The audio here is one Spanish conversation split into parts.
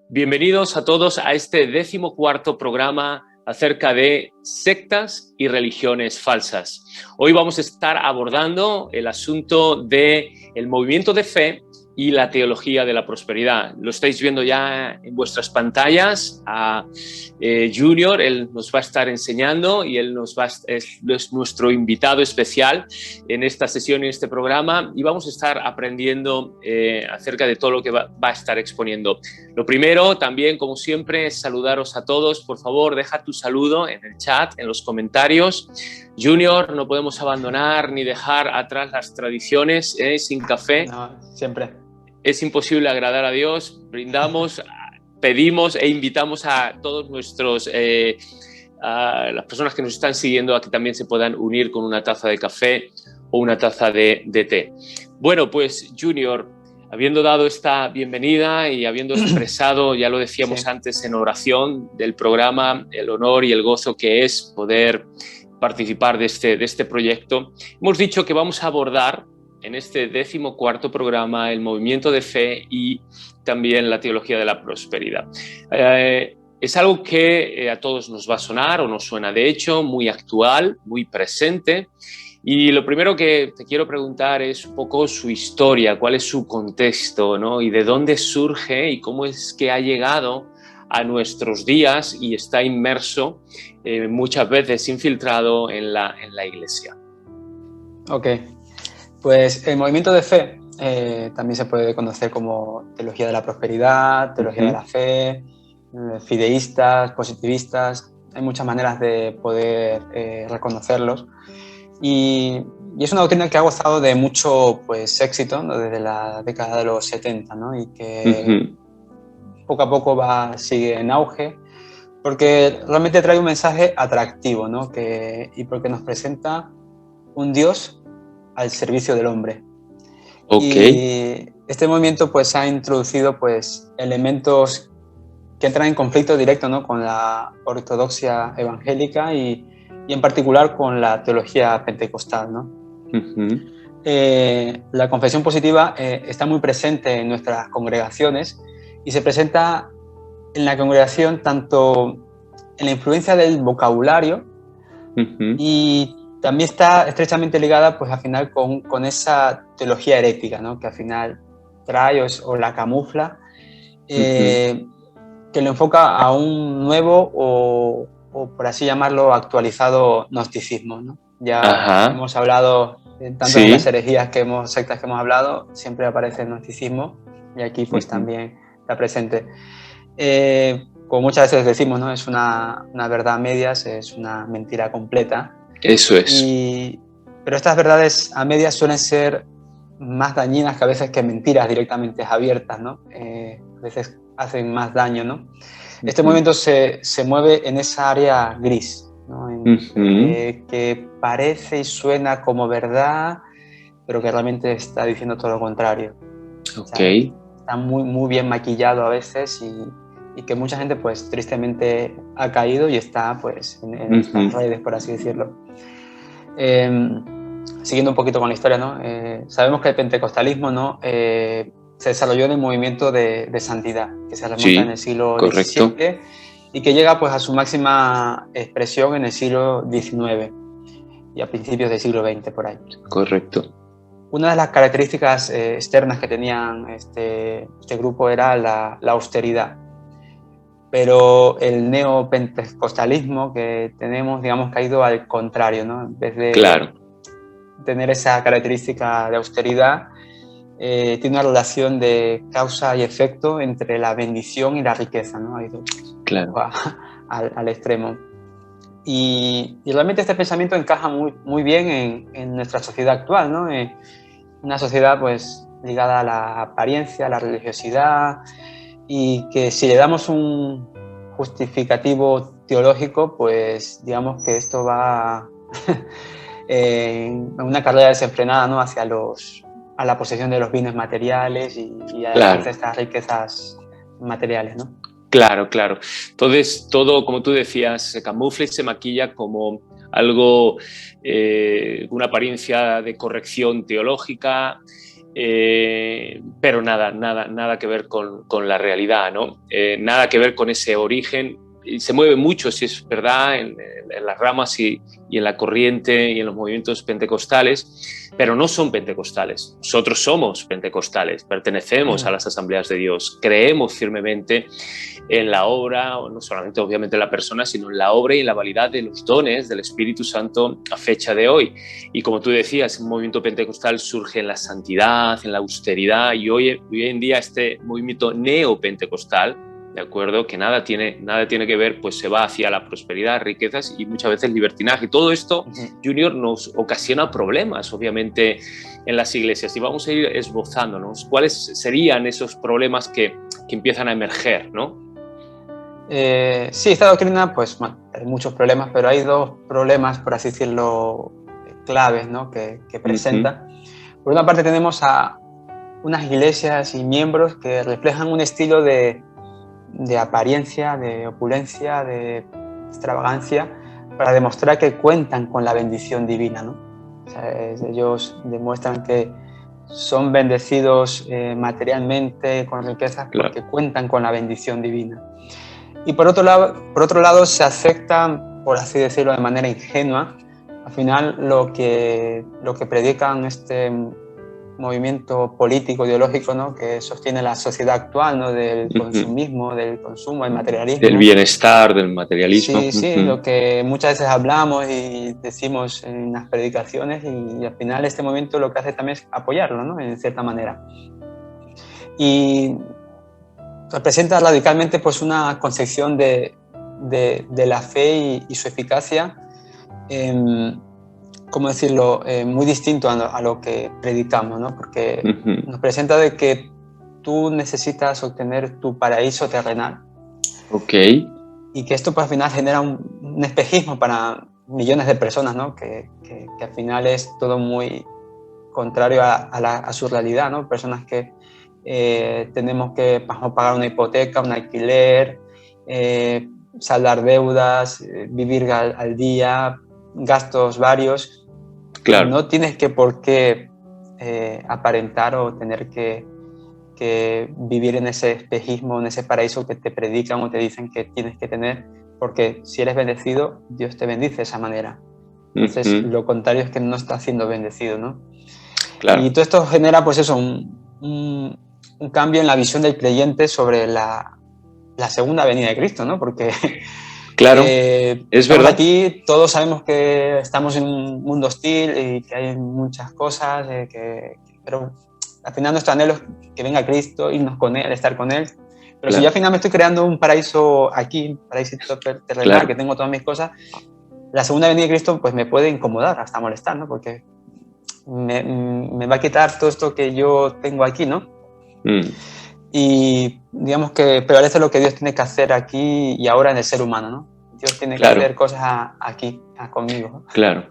Bienvenidos a todos a este 14º programa acerca de sectas y religiones falsas. Hoy vamos a estar abordando el asunto del movimiento de fe y la teología de la prosperidad. Lo estáis viendo ya en vuestras pantallas a Junior, él nos va a estar enseñando y él es nuestro invitado especial en esta sesión, en este programa, y vamos a estar aprendiendo acerca de todo lo que va a estar exponiendo. Lo primero, también, como siempre, es saludaros a todos. Por favor, deja tu saludo en el chat, en los comentarios. Junior, no podemos abandonar ni dejar atrás las tradiciones, sin café. No, siempre. Es imposible agradar a Dios. Brindamos, pedimos e invitamos a todos nuestros... a las personas que nos están siguiendo a que también se puedan unir con una taza de café o una taza de té. Bueno, pues Junior, habiendo dado esta bienvenida y habiendo expresado, ya lo decíamos antes en oración del programa, el honor y el gozo que es poder participar de este proyecto, hemos dicho que vamos a abordar en este 14º programa el movimiento de fe y también la teología de la prosperidad. Es algo que a todos nos va a sonar o nos suena, de hecho, muy actual, muy presente. Y lo primero que te quiero preguntar es un poco su historia, cuál es su contexto, ¿no? Y de dónde surge y cómo es que ha llegado a nuestros días y está inmerso, muchas veces infiltrado en la Iglesia. Ok, pues el movimiento de fe también se puede conocer como teología de la prosperidad, teología de la fe, fideístas, positivistas. Hay muchas maneras de poder reconocerlos. Y es una doctrina que ha gozado de mucho éxito, ¿no? Desde la década de los 70, ¿no? Y que poco a poco sigue en auge, porque realmente trae un mensaje atractivo, ¿no? Y porque nos presenta un Dios al servicio del hombre. Y este movimiento ha introducido elementos que entran en conflicto directo, ¿no? Con la ortodoxia evangélica y en particular con la teología pentecostal, ¿no? La confesión positiva está muy presente en nuestras congregaciones y se presenta en la congregación tanto en la influencia del vocabulario y también está estrechamente ligada al final con esa teología herética, ¿no? Que al final trae o la camufla, que lo enfoca a un nuevo o por así llamarlo, actualizado gnosticismo, ¿no? Ya hemos hablado tanto de las herejías sectas que hemos hablado, siempre aparece el gnosticismo y aquí también está presente. Como muchas veces decimos, ¿no? Es una verdad a medias, es una mentira completa. Eso es. Pero estas verdades a medias suelen ser más dañinas que a veces que mentiras directamente abiertas, ¿no? A veces hacen más daño, ¿no? Este movimiento se mueve en esa área gris, ¿no? Que parece y suena como verdad, pero que realmente está diciendo todo lo contrario. O sea, está muy, muy bien maquillado a veces y que mucha gente tristemente ha caído y está en estas redes, por así decirlo. Siguiendo un poquito con la historia, ¿no? Sabemos que el pentecostalismo, ¿no? Se desarrolló en el movimiento de santidad, que se remonta en el siglo XVII y que llega a su máxima expresión en el siglo XIX y a principios del siglo XX, por ahí. Correcto. Una de las características externas que tenían este grupo era la austeridad, pero el neopentecostalismo que tenemos, digamos, que ha ido al contrario, ¿no? En vez de tener esa característica de austeridad, tiene una relación de causa y efecto entre la bendición y la riqueza, ¿no? Ha ido al extremo. Y realmente este pensamiento encaja muy, muy bien en nuestra sociedad actual, ¿no? Una sociedad ligada a la apariencia, a la religiosidad, y que si le damos un justificativo teológico, digamos que esto va en una carrera desenfrenada, ¿no? Hacia a la posesión de los bienes materiales y hacia estas riquezas materiales, ¿no? Claro. Entonces, todo, como tú decías, se camufla y se maquilla como algo, una apariencia de corrección teológica, pero nada que ver con la realidad, ¿no? Nada que ver con ese origen. Y se mueve mucho, si es verdad, en las ramas y en la corriente y en los movimientos pentecostales, pero no son pentecostales. Nosotros somos pentecostales, pertenecemos a las asambleas de Dios, creemos firmemente en la obra, no solamente obviamente en la persona, sino en la obra y en la validad de los dones del Espíritu Santo a fecha de hoy. Y como tú decías, un movimiento pentecostal surge en la santidad, en la austeridad, y hoy en día este movimiento neopentecostal, ¿de acuerdo? Que nada tiene que ver, pues se va hacia la prosperidad, riquezas y muchas veces libertinaje. Y todo esto, Junior, nos ocasiona problemas, obviamente, en las iglesias. Y vamos a ir esbozándonos cuáles serían esos problemas que empiezan a emerger, ¿no? Sí, esta doctrina, pues bueno, hay muchos problemas, pero hay dos problemas, por así decirlo, claves, ¿no? que presenta. Por una parte tenemos a unas iglesias y miembros que reflejan un estilo de apariencia, de opulencia, de extravagancia, para demostrar que cuentan con la bendición divina, ¿no? O sea, ellos demuestran que son bendecidos materialmente, con riquezas, porque cuentan con la bendición divina. Y por otro lado se aceptan, por así decirlo de manera ingenua, al final lo que predican este movimiento político, ideológico, ¿no? Que sostiene la sociedad actual, ¿no? Del consumismo, del consumo, del materialismo. Del bienestar, del materialismo. Sí, lo que muchas veces hablamos y decimos en las predicaciones, y al final este movimiento lo que hace también es apoyarlo, ¿no? En cierta manera. Y representa radicalmente, pues, una concepción de la fe y su eficacia, ¿cómo decirlo?, muy distinto a lo que predicamos, ¿no? Porque nos presenta de que tú necesitas obtener tu paraíso terrenal. Y que esto, pues, al final genera un espejismo para millones de personas, ¿no? Que al final es todo muy contrario a su realidad, ¿no? Personas que tenemos que pagar una hipoteca, un alquiler, saldar deudas, vivir al día, gastos varios. Claro. No tienes por qué aparentar o tener que vivir en ese espejismo, en ese paraíso que te predican o te dicen que tienes que tener, porque si eres bendecido, Dios te bendice de esa manera. Entonces, lo contrario es que no estás siendo bendecido, ¿no? Claro. Y todo esto genera, pues eso, un cambio en la visión del creyente sobre la segunda venida de Cristo, ¿no? Porque claro, es verdad. Aquí todos sabemos que estamos en un mundo hostil y que hay muchas cosas, pero al final nuestro anhelo es que venga Cristo, irnos con Él, estar con Él. Pero si yo al final me estoy creando un paraíso aquí, un paraíso terrenal, que tengo todas mis cosas, la segunda venida de Cristo, pues, me puede incomodar, hasta molestar, ¿no? Porque me va a quitar todo esto que yo tengo aquí, ¿no? Y digamos que prevalece lo que Dios tiene que hacer aquí y ahora en el ser humano, ¿no? Dios tiene que hacer cosas aquí, conmigo. Claro.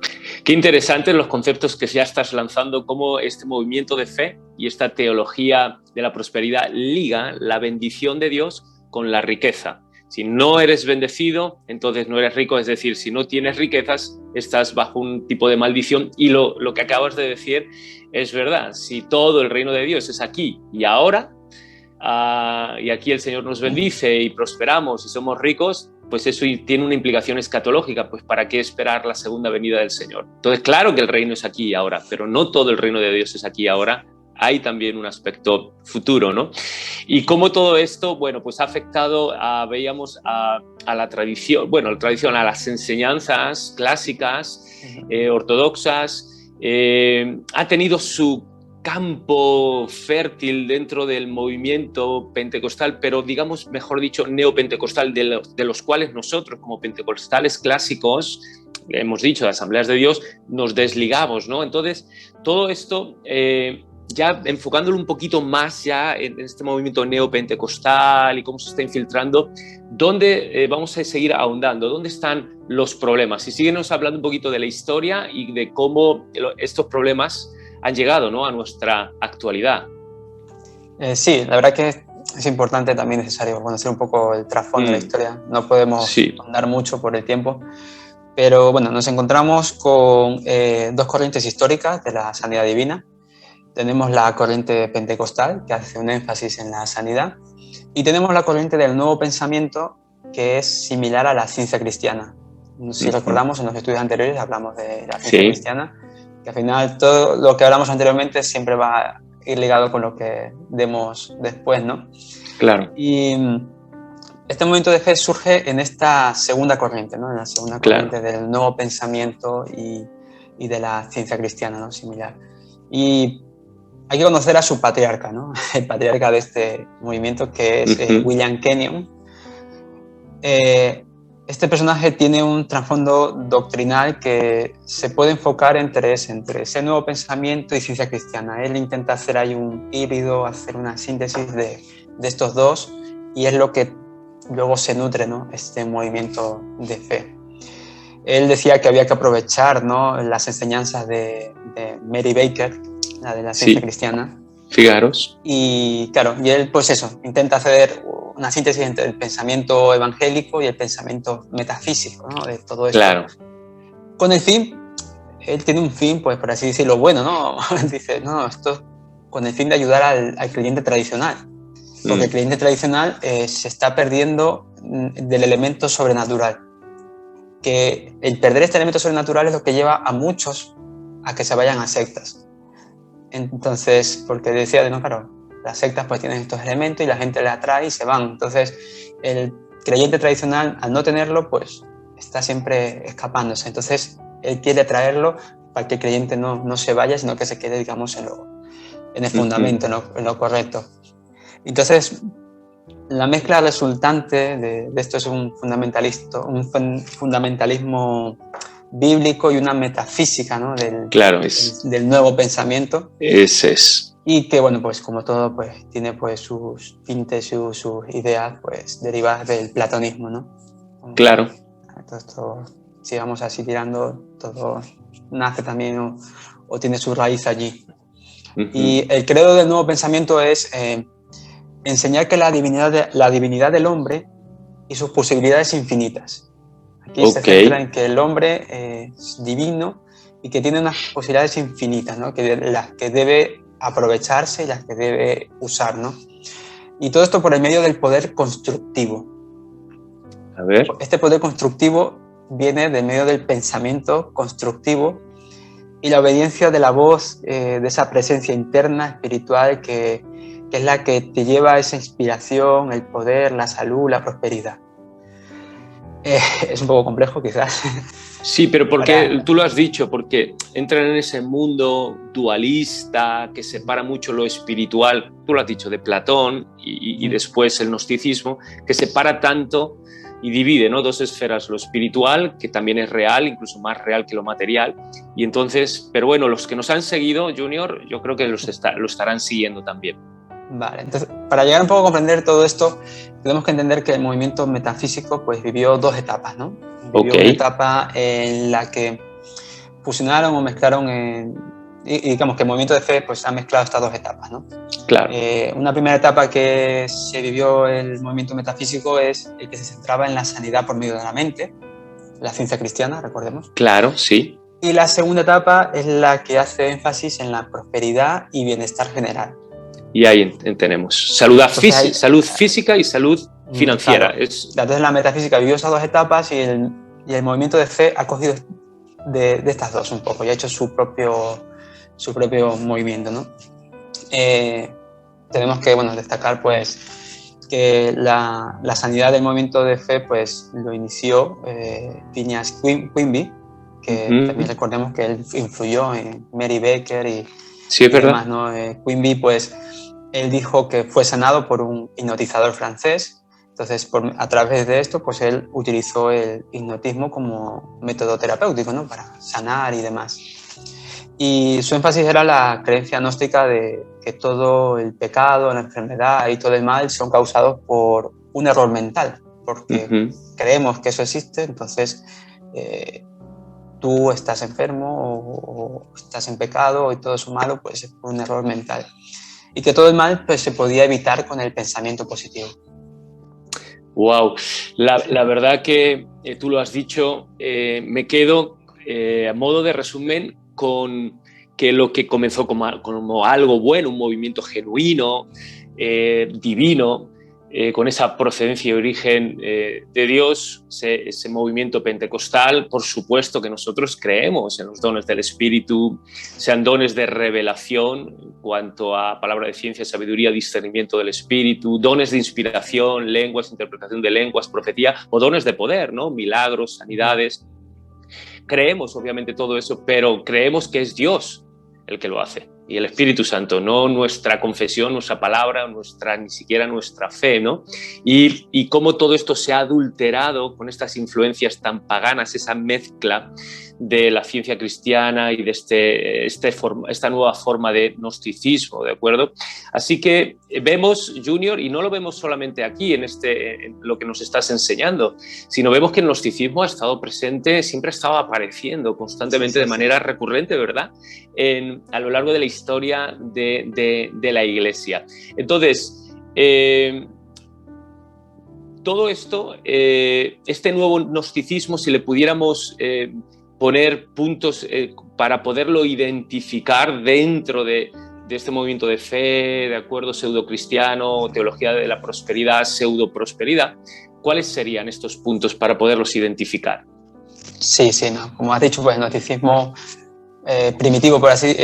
Qué interesantes los conceptos que ya estás lanzando, cómo este movimiento de fe y esta teología de la prosperidad liga la bendición de Dios con la riqueza. Si no eres bendecido, entonces no eres rico, es decir, si no tienes riquezas, estás bajo un tipo de maldición. Y lo que acabas de decir es verdad. Si todo el reino de Dios es aquí y ahora, y aquí el Señor nos bendice y prosperamos y somos ricos, pues eso tiene una implicación escatológica, pues ¿para qué esperar la segunda venida del Señor? Entonces, claro que el reino es aquí y ahora, pero no todo el reino de Dios es aquí y ahora. Hay también un aspecto futuro, ¿no? Y cómo todo esto, bueno, pues ha afectado, veíamos, a la tradición, a las enseñanzas clásicas, ortodoxas, ha tenido su campo fértil dentro del movimiento pentecostal, pero digamos, mejor dicho, neopentecostal, de los cuales nosotros, como pentecostales clásicos, hemos dicho, de Asambleas de Dios, nos desligamos, ¿no? Entonces, todo esto, ya enfocándolo un poquito más ya en este movimiento neopentecostal y cómo se está infiltrando, ¿dónde vamos a seguir ahondando? ¿Dónde están los problemas? Y síguenos hablando un poquito de la historia y de cómo estos problemas han llegado, ¿no?, a nuestra actualidad. Sí, la verdad que es importante, también necesario conocer un poco el trasfondo de la historia. No podemos andar mucho por el tiempo, pero bueno, nos encontramos con dos corrientes históricas de la sanidad divina, tenemos la corriente pentecostal, que hace un énfasis en la sanidad, y tenemos la corriente del nuevo pensamiento, que es similar a la ciencia cristiana. Si recordamos, en los estudios anteriores hablamos de la ciencia cristiana, que al final todo lo que hablamos anteriormente siempre va a ir ligado con lo que demos después, ¿no? Claro. Y este movimiento de fe surge en esta segunda corriente, ¿no? En la segunda corriente del nuevo pensamiento y de la ciencia cristiana, ¿no? Similar. Y hay que conocer a su patriarca, ¿no? El patriarca de este movimiento, que es William Kenyon. Este personaje tiene un trasfondo doctrinal que se puede enfocar entre ese nuevo pensamiento y ciencia cristiana. Él intenta hacer ahí un híbrido, hacer una síntesis de estos dos, y es lo que luego se nutre, ¿no? Este movimiento de fe. Él decía que había que aprovechar, ¿no?, las enseñanzas de Mary Baker, la de la ciencia cristiana. Fijaros. Y claro, y él pues eso, intenta hacer una síntesis entre el pensamiento evangélico y el pensamiento metafísico, ¿no?, de todo esto. Claro. Con el fin, él tiene un fin, pues por así decirlo, bueno, ¿no? Dice, no, esto con el fin de ayudar al creyente tradicional. Porque el creyente tradicional se está perdiendo del elemento sobrenatural. Que el perder este elemento sobrenatural es lo que lleva a muchos a que se vayan a sectas. Entonces, porque decía, no, claro, las sectas pues tienen estos elementos y la gente les atrae y se van. Entonces, el creyente tradicional, al no tenerlo, pues está siempre escapándose. Entonces, él quiere traerlo para que el creyente no se vaya, sino que se quede, digamos, en el fundamento, en lo correcto. Entonces, la mezcla resultante de esto es un fundamentalismo bíblico y una metafísica, ¿no?, del nuevo pensamiento. Ese es. Y que, bueno, pues como todo, pues tiene pues sus tintes, sus ideas, pues derivadas del platonismo, ¿no? Claro. Esto, si vamos así tirando, todo nace también o tiene su raíz allí. Y el credo del nuevo pensamiento es enseñar que la divinidad del hombre y sus posibilidades infinitas. Aquí se centra en que el hombre es divino y que tiene unas posibilidades infinitas, ¿no?, las que debe aprovecharse y las que debe usar, ¿no? Y todo esto por el medio del poder constructivo. A ver. Este poder constructivo viene del medio del pensamiento constructivo y la obediencia de la voz, de esa presencia interna, espiritual, que es la que te lleva a esa inspiración, el poder, la salud, la prosperidad. Es un poco complejo, quizás. Sí, pero porque tú lo has dicho, porque entran en ese mundo dualista que separa mucho lo espiritual, tú lo has dicho, de Platón y después el gnosticismo, que separa tanto y divide, ¿no?, dos esferas, lo espiritual, que también es real, incluso más real que lo material, y entonces, pero bueno, los que nos han seguido, Junior, yo creo que lo estarán siguiendo también. Vale, entonces, para llegar un poco a comprender todo esto, tenemos que entender que el movimiento metafísico pues vivió dos etapas, ¿no? Vivió una etapa en la que fusionaron o mezclaron, y digamos que el movimiento de fe pues ha mezclado estas dos etapas, ¿no? Claro. Una primera etapa que se vivió el movimiento metafísico es el que se centraba en la sanidad por medio de la mente, la ciencia cristiana, recordemos. Claro, sí. Y la segunda etapa es la que hace énfasis en la prosperidad y bienestar general. Y ahí tenemos salud física y salud financiera. Claro. Entonces la metafísica vivió esas dos etapas y el movimiento de fe ha cogido de estas dos un poco y ha hecho su propio movimiento, ¿no? Tenemos que, bueno, destacar pues que la sanidad del movimiento de fe pues lo inició Phineas Quimby, que también recordemos que él influyó en Mary Baker y demás, ¿no? Quimby pues él dijo que fue sanado por un hipnotizador francés. Entonces, a través de esto, pues él utilizó el hipnotismo como método terapéutico, ¿no?, para sanar y demás. Y su énfasis era la creencia gnóstica de que todo el pecado, la enfermedad y todo el mal son causados por un error mental, porque creemos que eso existe, entonces tú estás enfermo o estás en pecado y todo eso malo, pues es por un error mental. Y que todo el mal pues se podía evitar con el pensamiento positivo. Wow, la verdad que tú lo has dicho, me quedo a modo de resumen con que lo que comenzó como algo bueno, un movimiento genuino, divino, con esa procedencia y origen de Dios, ese movimiento pentecostal, por supuesto que nosotros creemos en los dones del Espíritu, sean dones de revelación en cuanto a palabra de ciencia, sabiduría, discernimiento del Espíritu, dones de inspiración, lenguas, interpretación de lenguas, profecía, o dones de poder, ¿no? Milagros, sanidades. Creemos obviamente todo eso, pero creemos que es Dios el que lo hace, y el Espíritu Santo, no nuestra confesión, nuestra palabra, ni siquiera nuestra fe, ¿no? Y cómo todo esto se ha adulterado con estas influencias tan paganas, esa mezcla de la ciencia cristiana y de esta nueva forma de gnosticismo, ¿de acuerdo? Así que vemos, Junior, y no lo vemos solamente aquí en lo que nos estás enseñando, sino vemos que el gnosticismo ha estado presente, siempre ha estado apareciendo constantemente de manera recurrente, ¿verdad? A lo largo de la historia de la Iglesia. Entonces, todo esto, este nuevo gnosticismo, si le pudiéramos poner puntos para poderlo identificar dentro de este movimiento de fe, de acuerdo, pseudo-cristiano, teología de la prosperidad, pseudo-prosperidad, ¿cuáles serían estos puntos para poderlos identificar? Sí, no. Como has dicho, pues el gnosticismo primitivo, por así,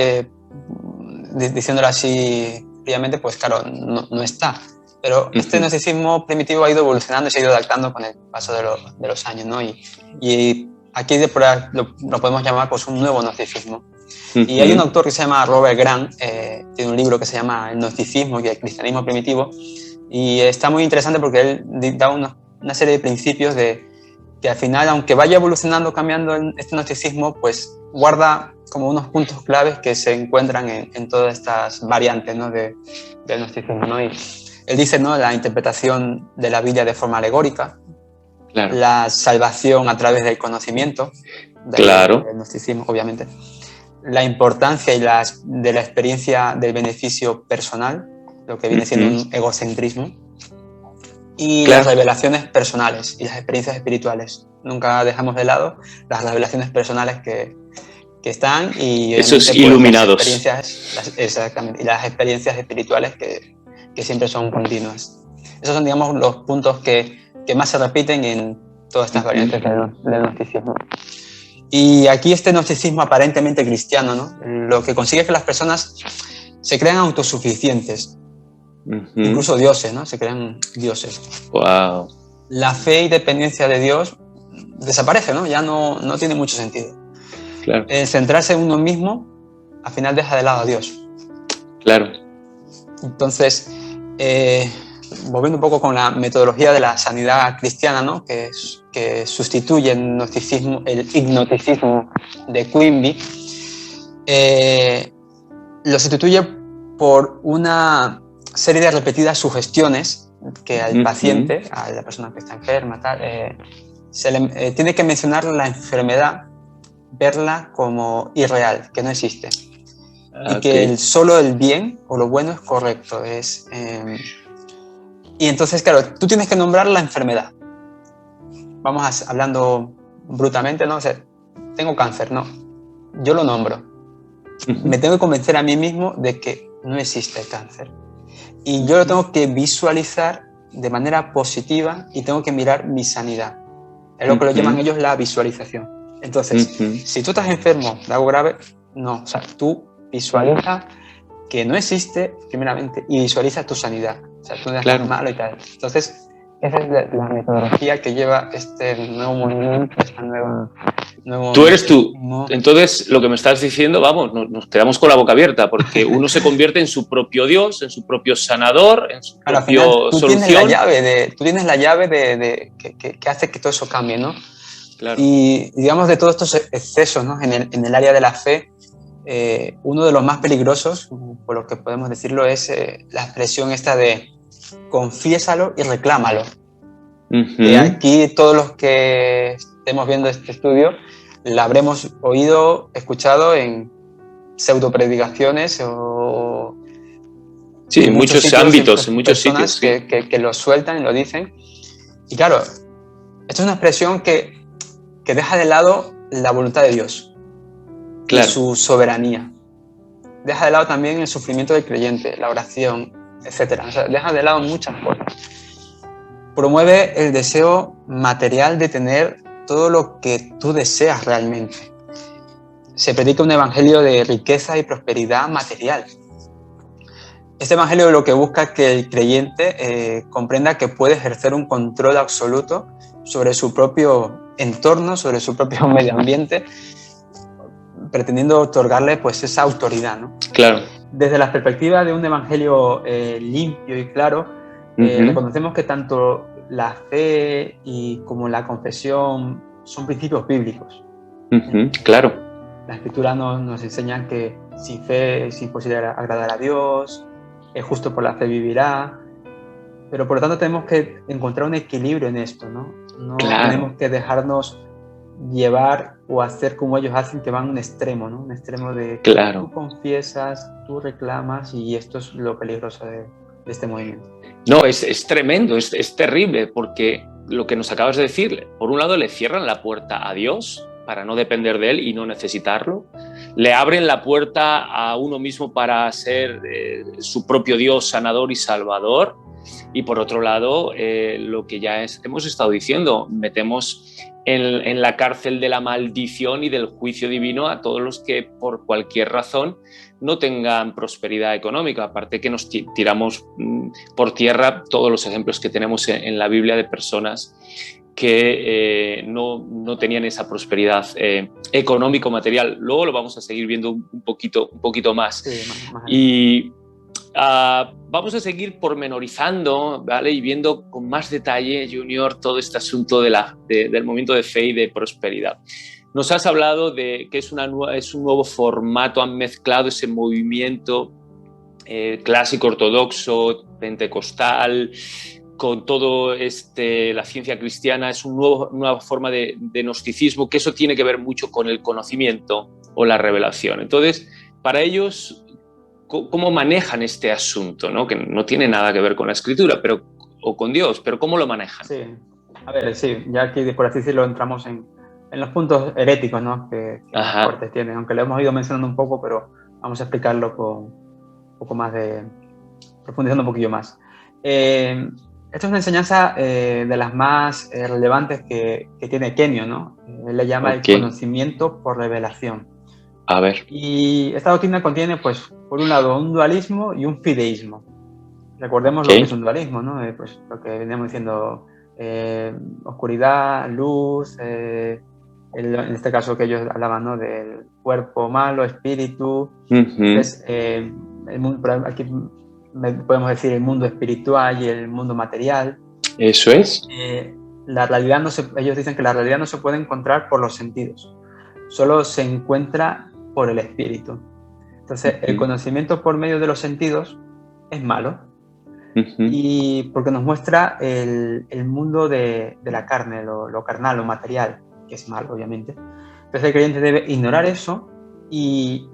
diciéndolo así fríamente, pues claro, no está. Pero este gnosticismo primitivo ha ido evolucionando y se ha ido adaptando con el paso de los años, ¿no? Y aquí lo podemos llamar pues un nuevo gnosticismo. Y hay un autor que se llama Robert Grant, tiene un libro que se llama El gnosticismo y el cristianismo primitivo, y está muy interesante porque él da una serie de principios que al final, aunque vaya evolucionando, cambiando este gnosticismo, pues guarda como unos puntos claves que se encuentran en todas estas variantes, ¿no? del gnosticismo, ¿no? Y él dice, ¿no?, la interpretación de la Biblia de forma alegórica, claro, la salvación a través del conocimiento, claro, del gnosticismo, obviamente, la importancia de la experiencia del beneficio personal, lo que viene siendo un egocentrismo, y claro, las revelaciones personales y las experiencias espirituales. Nunca dejamos de lado las revelaciones personales que están, y esos pues, iluminados. Exactamente, y las experiencias espirituales que siempre son continuas. Esos son, digamos, los puntos que más se repiten en todas estas variantes del gnosticismo. Y aquí este gnosticismo aparentemente cristiano, ¿no?, lo que consigue es que las personas se crean autosuficientes, incluso dioses, ¿no? Se crean dioses. Wow. La fe y dependencia de Dios desaparece, ¿no? Ya no tiene mucho sentido. Claro. El centrarse en uno mismo, al final deja de lado a Dios. Claro. Entonces, volviendo un poco con la metodología de la sanidad cristiana, ¿no?, que sustituye el hipnoticismo de Quimby, lo sustituye por una serie de repetidas sugestiones que al paciente, a la persona que está enferma, tiene que mencionar la enfermedad, verla como irreal, que no existe. Y que solo el bien o lo bueno es correcto. Y entonces, claro, tú tienes que nombrar la enfermedad. Vamos hablando brutamente, ¿no? O sea, tengo cáncer, no. Yo lo nombro. Me tengo que convencer a mí mismo de que no existe el cáncer. Y yo lo tengo que visualizar de manera positiva y tengo que mirar mi sanidad. Es lo que lo llaman ellos la visualización. Entonces, si tú estás enfermo de algo grave, no. O sea, tú visualiza que no existe, primeramente, y visualiza tu sanidad. O sea, tú no estás malo y tal. Entonces, esa es la metodología que lleva este nuevo movimiento, Tú eres tú. Entonces, lo que me estás diciendo, vamos, nos quedamos con la boca abierta, porque uno se convierte en su propio Dios, en su propio sanador, en su propio solución. Tú tienes la llave que hace que todo eso cambie, ¿no? Claro. Y digamos, de todos estos excesos, ¿no?, en el área de la fe, uno de los más peligrosos, por lo que podemos decirlo, es la expresión esta de confiésalo y reclámalo. Que aquí todos los que estemos viendo este estudio la habremos oído, escuchado en pseudopredicaciones o... Sí, en muchos ámbitos, en muchos sitios. Sí. Que lo sueltan y lo dicen. Y claro, esto es una expresión que deja de lado la voluntad de Dios, claro, y su soberanía. deja de lado también el sufrimiento del creyente, la oración, etc. O sea, deja de lado muchas cosas. Promueve el deseo material de tener todo lo que tú deseas realmente. Se predica un evangelio de riqueza y prosperidad material. Este evangelio lo que busca es que el creyente comprenda que puede ejercer un control absoluto sobre su propio entorno, sobre su propio medio ambiente, pretendiendo otorgarle pues esa autoridad, ¿no? Claro. Desde la perspectiva de un evangelio limpio y claro, reconocemos que tanto la fe como la confesión son principios bíblicos. Claro. La Escritura nos enseña que sin fe es imposible agradar a Dios, el justo por la fe vivirá, pero por lo tanto tenemos que encontrar un equilibrio en esto, ¿no? No Claro. tenemos que dejarnos llevar o hacer como ellos hacen, que van a un extremo, ¿no? Un extremo de Claro. tú confiesas, tú reclamas, y esto es lo peligroso de este movimiento. No, es tremendo, es terrible, porque lo que nos acabas de decir, por un lado le cierran la puerta a Dios para no depender de Él y no necesitarlo, le abren la puerta a uno mismo para ser su propio Dios sanador y salvador, y por otro lado, lo que ya hemos estado diciendo, metemos en la cárcel de la maldición y del juicio divino a todos los que por cualquier razón no tengan prosperidad económica. Aparte que nos tiramos por tierra todos los ejemplos que tenemos en la Biblia de personas que no tenían esa prosperidad económico-material. Luego lo vamos a seguir viendo un poquito más. Sí, más. Y vamos a seguir pormenorizando, ¿vale? Y viendo con más detalle, Junior, todo este asunto del movimiento de fe y de prosperidad. Nos has hablado de que es un nuevo formato, han mezclado ese movimiento clásico, ortodoxo, pentecostal, con todo la ciencia cristiana. Es una nueva forma de gnosticismo, que eso tiene que ver mucho con el conocimiento o la revelación. Entonces, para ellos, ¿cómo manejan este asunto, ¿no? Que no tiene nada que ver con la Escritura o con Dios, pero ¿cómo lo manejan? Sí, a ver, sí, ya aquí por así decirlo entramos en los puntos heréticos, ¿no? que más fuertes tienen, aunque lo hemos ido mencionando un poco, pero vamos a explicarlo con un poco más profundizando un poquillo más. Esto es una enseñanza de las más relevantes que tiene Kenio, ¿no? Él le llama el conocimiento por revelación. A ver. Y esta doctrina contiene, pues, por un lado, un dualismo y un fideísmo. Recordemos lo que es un dualismo, ¿no? Pues lo que veníamos diciendo, oscuridad, luz, en este caso que ellos hablaban, ¿no? Del cuerpo malo, espíritu. Entonces, aquí podemos decir el mundo espiritual y el mundo material. Eso es. La realidad ellos dicen que la realidad no se puede encontrar por los sentidos, solo se encuentra por el espíritu. Entonces, el conocimiento por medio de los sentidos es malo, y porque nos muestra el mundo de la carne, lo carnal, lo material, que es malo, obviamente. Entonces, el creyente debe ignorar eso y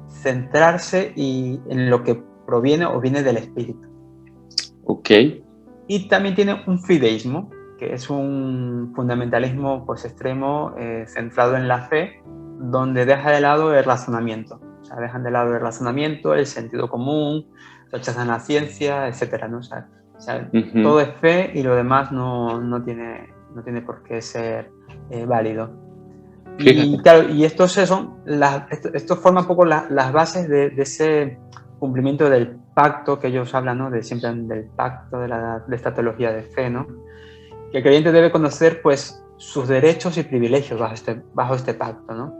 centrarse en lo que proviene o viene del espíritu. Ok. Y también tiene un fideísmo, que es un fundamentalismo pues extremo, centrado en la fe, donde deja de lado el razonamiento. O sea, dejan de lado el razonamiento, el sentido común, rechazan la ciencia, etcétera, ¿no? O sea, todo es fe y lo demás no tiene por qué ser válido. Y claro, y esto forma un poco las bases de ese cumplimiento del pacto que ellos hablan, ¿no? Siempre del pacto, de esta teología de fe, ¿no? Que el creyente debe conocer, pues, sus derechos y privilegios bajo este pacto, ¿no?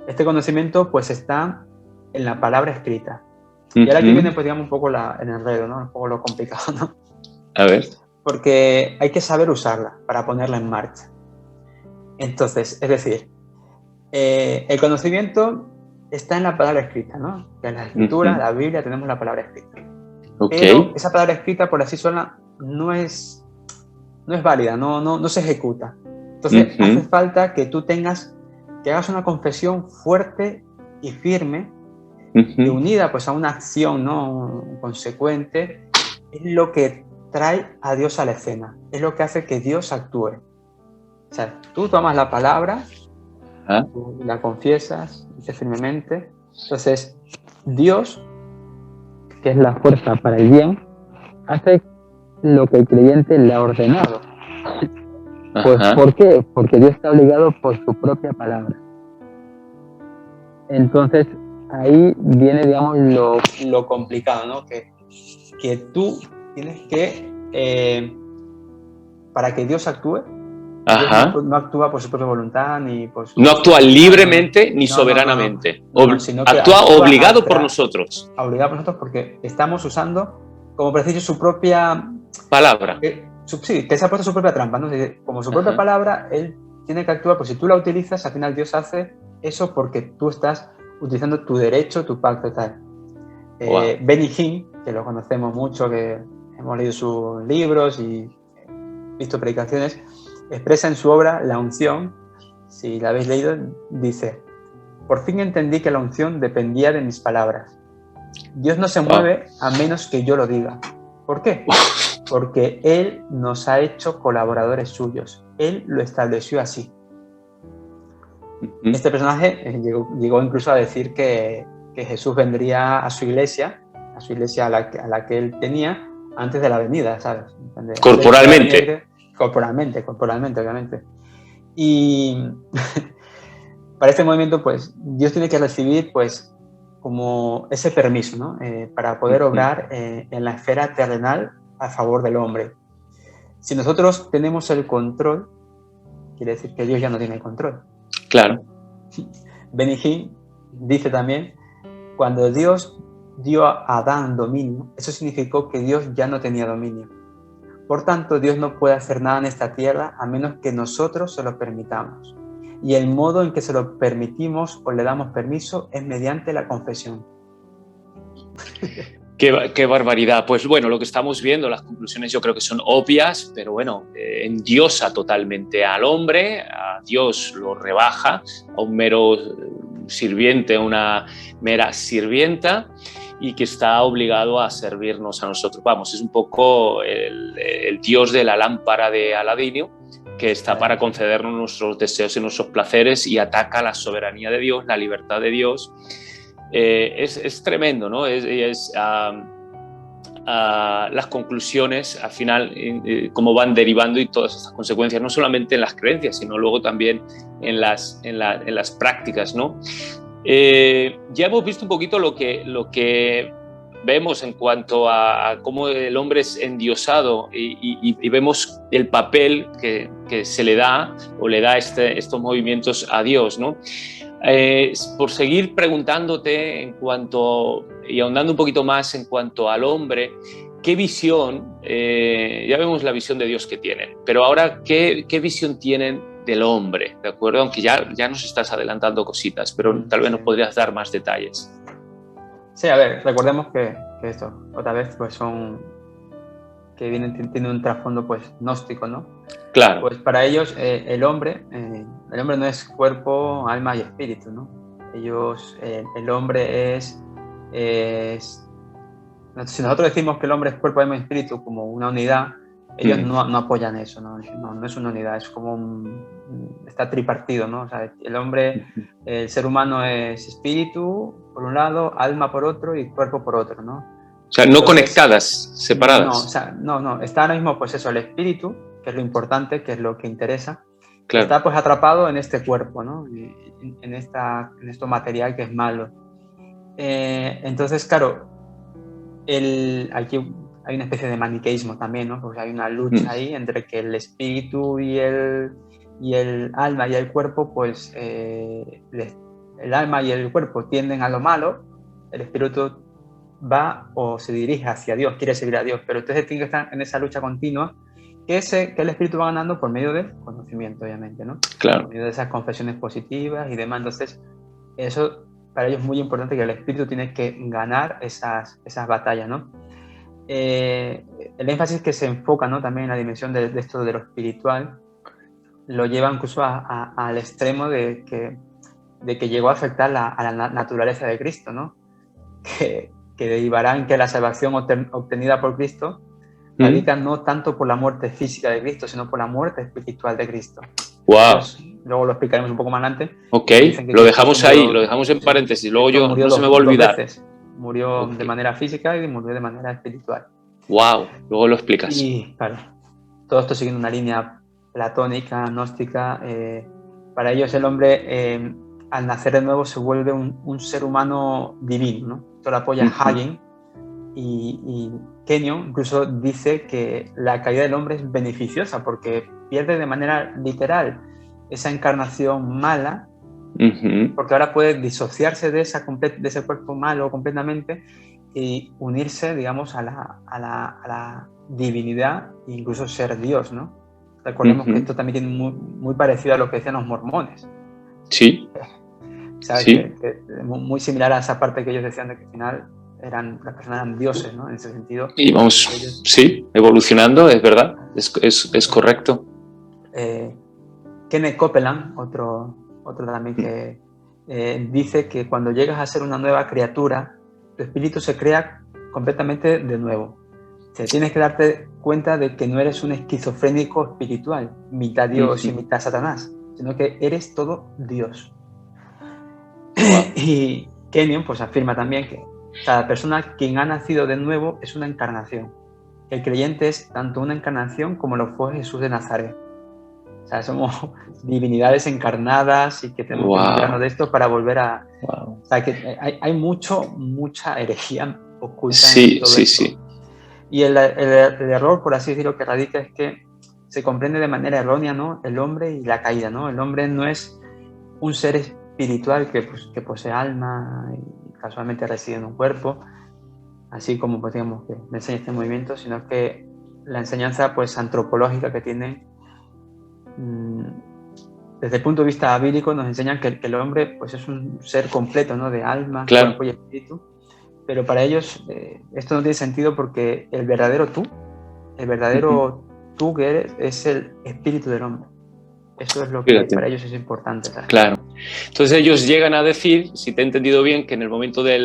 Este conocimiento, pues, está en la palabra escrita. Y ahora aquí viene, pues, digamos, un poco el enredo, ¿no? Un poco lo complicado, ¿no? A ver. Porque hay que saber usarla para ponerla en marcha. Entonces, es decir, el conocimiento está en la palabra escrita, ¿no? Que en la Escritura, la Biblia, tenemos la palabra escrita. Pero esa palabra escrita, por así sola, no es válida, no se ejecuta. Entonces, hace falta que tú hagas una confesión fuerte y firme, y unida, pues, a una acción, ¿no? Consecuente. Es lo que trae a Dios a la escena, es lo que hace que Dios actúe. O sea, tú tomas la palabra, tú la confiesas, dices firmemente. Entonces, Dios, que es la fuerza para el bien, hace lo que el creyente le ha ordenado. Pues, ¿por qué? Porque Dios está obligado por su propia palabra. Entonces, ahí viene, digamos, lo complicado, ¿no? Que tú tienes que, para que Dios actúe, Dios no actúa por su propia voluntad ni por su... No actúa libremente ni soberanamente. Sino que actúa obligado por nosotros. Obligado por nosotros porque estamos usando, como preciso, su propia... palabra. Sí, que se ha puesto su propia trampa, ¿no? Como su propia palabra, Él tiene que actuar, pues si tú la utilizas, al final Dios hace eso porque tú estás utilizando tu derecho, tu pacto tal. Wow. Benny Hinn, que lo conocemos mucho, que hemos leído sus libros y visto predicaciones, expresa en su obra La unción, si la habéis leído, dice: por fin entendí que la unción dependía de mis palabras. Dios no se mueve a menos que yo lo diga. ¿Por qué? Porque Él nos ha hecho colaboradores suyos. Él lo estableció así. Este personaje llegó incluso a decir que Jesús vendría a su iglesia a la que él tenía antes de la venida, ¿sabes? Corporalmente. Corporalmente, obviamente. Y para este movimiento, pues, Dios tiene que recibir, pues, como ese permiso, ¿no? Para poder obrar en la esfera terrenal a favor del hombre. Si nosotros tenemos el control, quiere decir que Dios ya no tiene el control. Claro. Benny Hinn dice también: cuando Dios dio a Adán dominio, eso significó que Dios ya no tenía dominio. Por tanto, Dios no puede hacer nada en esta tierra a menos que nosotros se lo permitamos. Y el modo en que se lo permitimos o le damos permiso es mediante la confesión. Qué barbaridad. Pues bueno, lo que estamos viendo, las conclusiones yo creo que son obvias, pero bueno, endiosa totalmente al hombre, a Dios lo rebaja a un mero sirviente, a una mera sirvienta, y que está obligado a servirnos a nosotros. Vamos, es un poco el Dios de la lámpara de Aladino, que está para concedernos nuestros deseos y nuestros placeres y ataca la soberanía de Dios, la libertad de Dios. Es tremendo, ¿no? Las conclusiones al final, cómo van derivando y todas estas consecuencias, no solamente en las creencias, sino luego también en las prácticas, ¿no? Ya hemos visto un poquito lo que vemos en cuanto a cómo el hombre es endiosado y vemos el papel que se le da o le da estos movimientos a Dios, ¿no? Por seguir preguntándote y ahondando un poquito más en cuanto al hombre, ¿qué visión? Ya vemos la visión de Dios que tienen, pero ahora, ¿qué visión tienen del hombre? ¿De acuerdo? Aunque ya nos estás adelantando cositas, pero tal vez nos podrías dar más detalles. Sí, a ver, recordemos que esto, otra vez, pues tiene un trasfondo, pues, gnóstico, ¿no? Claro. Pues para ellos el hombre no es cuerpo, alma y espíritu, ¿no? El hombre es si nosotros decimos que el hombre es cuerpo, alma y espíritu como una unidad, ellos no apoyan eso, ¿no? No es una unidad, es como está tripartido, ¿no? O sea, el ser humano es espíritu por un lado, alma por otro y cuerpo por otro, ¿no? O sea, no conectadas, separadas. No, está ahora mismo, pues eso, el espíritu, que es lo importante, que es lo que interesa, claro. Está pues atrapado en este cuerpo, ¿no? En esto material que es malo. Entonces, claro, aquí hay una especie de maniqueísmo también, ¿no? Porque hay una lucha ahí entre que el espíritu y el alma y el cuerpo, pues el alma y el cuerpo tienden a lo malo, el espíritu va o se dirige hacia Dios, quiere servir a Dios, pero entonces tiene que estar en esa lucha continua que el espíritu va ganando por medio del conocimiento, obviamente, ¿no? Claro. Por medio de esas confesiones positivas y demás. Entonces, eso para ellos es muy importante, que el espíritu tiene que ganar esas batallas, ¿no? El énfasis que se enfoca, ¿no? También en la dimensión de esto de lo espiritual lo lleva incluso al extremo de que llegó a afectar a la naturaleza de Cristo, ¿no? Que derivará en que la salvación obtenida por Cristo radica no tanto por la muerte física de Cristo, sino por la muerte espiritual de Cristo. Wow. Entonces, luego lo explicaremos un poco más adelante. Ok, lo dejamos ahí, lo dejamos en paréntesis, luego no se me va a olvidar. Murió Ok. de manera física y murió de manera espiritual. Wow, luego lo explicas. Y claro, todo esto siguiendo una línea platónica, gnóstica. Para ellos el hombre, al nacer de nuevo, se vuelve un ser humano divino, ¿no? Esto lo apoya Hagen, y Kenyon incluso dice que la caída del hombre es beneficiosa porque pierde de manera literal esa encarnación mala, porque ahora puede disociarse de ese cuerpo malo completamente y unirse, digamos, a la divinidad e incluso ser Dios, ¿no? Recordemos que esto también tiene muy parecido a lo que decían los mormones. Sí. ¿Sabes? Sí. Que muy similar a esa parte que ellos decían de que al final las personas eran dioses, ¿no? En ese sentido. Y vamos, ellos, sí, evolucionando, es verdad, es correcto. Kenneth Copeland, otro también que dice que cuando llegas a ser una nueva criatura, tu espíritu se crea completamente de nuevo. Tienes que darte cuenta de que no eres un esquizofrénico espiritual, mitad Dios y mitad Satanás, sino que eres todo Dios. Wow. Y Kenyon pues afirma también que cada persona quien ha nacido de nuevo es una encarnación. El creyente es tanto una encarnación como lo fue Jesús de Nazaret. O sea, somos divinidades encarnadas y que tenemos que liberarnos de esto para volver a... O sea, que hay mucha herejía oculta en todo esto. Sí. Y el error, por así decirlo, que radica es que se comprende de manera errónea, ¿no?, el hombre y la caída, ¿no? El hombre no es un ser espiritual que posee alma y casualmente reside en un cuerpo, así como pues, digamos, que me enseña este movimiento, sino que la enseñanza pues, antropológica que tiene, desde el punto de vista bíblico, nos enseñan que el hombre pues, es un ser completo, ¿no?, de alma, cuerpo y espíritu, pero para ellos esto no tiene sentido porque el verdadero tú que eres, es el espíritu del hombre. Eso es lo que para ellos es importante, ¿sabes? Claro. Entonces ellos llegan a decir, si te he entendido bien, que en el momento de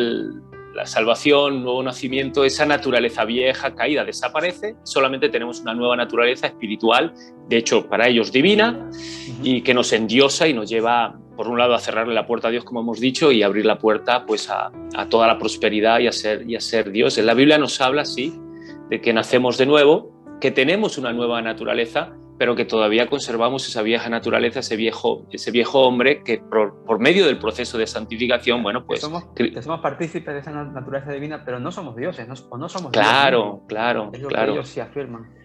la salvación, nuevo nacimiento, esa naturaleza vieja, caída, desaparece, solamente tenemos una nueva naturaleza espiritual, de hecho para ellos divina, y que nos endiosa y nos lleva, por un lado, a cerrarle la puerta a Dios, como hemos dicho, y abrir la puerta pues, a toda la prosperidad y a ser Dios. En la Biblia nos habla, sí, de que nacemos de nuevo, que tenemos una nueva naturaleza, pero que todavía conservamos esa vieja naturaleza, ese viejo hombre que por medio del proceso de santificación, bueno, pues... Que somos partícipes de esa naturaleza divina, pero no somos dioses, no somos claro, Dios. Claro, es lo claro. que ellos sí afirman.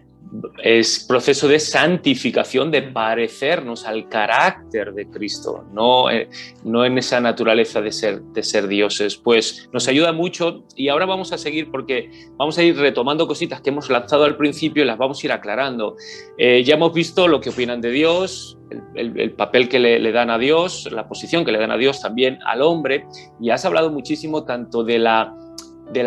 Es proceso de santificación, de parecernos al carácter de Cristo, no en esa naturaleza de ser dioses. Pues nos ayuda mucho y ahora vamos a seguir porque vamos a ir retomando cositas que hemos lanzado al principio y las vamos a ir aclarando. Ya hemos visto lo que opinan de Dios, el papel que le dan a Dios, la posición que le dan a Dios también al hombre, y has hablado muchísimo tanto de la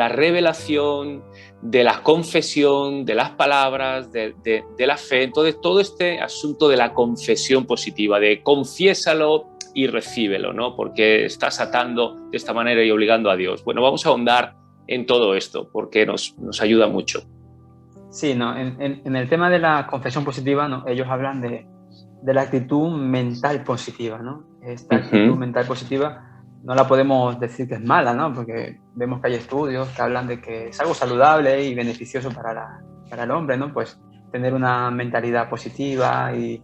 revelación, de la confesión, de las palabras, de la fe. Entonces, todo este asunto de la confesión positiva, de confiésalo y recíbelo, ¿no? Porque estás atando de esta manera y obligando a Dios. Bueno, vamos a ahondar en todo esto porque nos ayuda mucho. Sí, no, en el tema de la confesión positiva, ¿no?, ellos hablan de la actitud mental positiva, ¿no? Esta actitud mental positiva no la podemos decir que es mala, ¿no? Porque vemos que hay estudios que hablan de que es algo saludable y beneficioso para el hombre, ¿no? Pues tener una mentalidad positiva y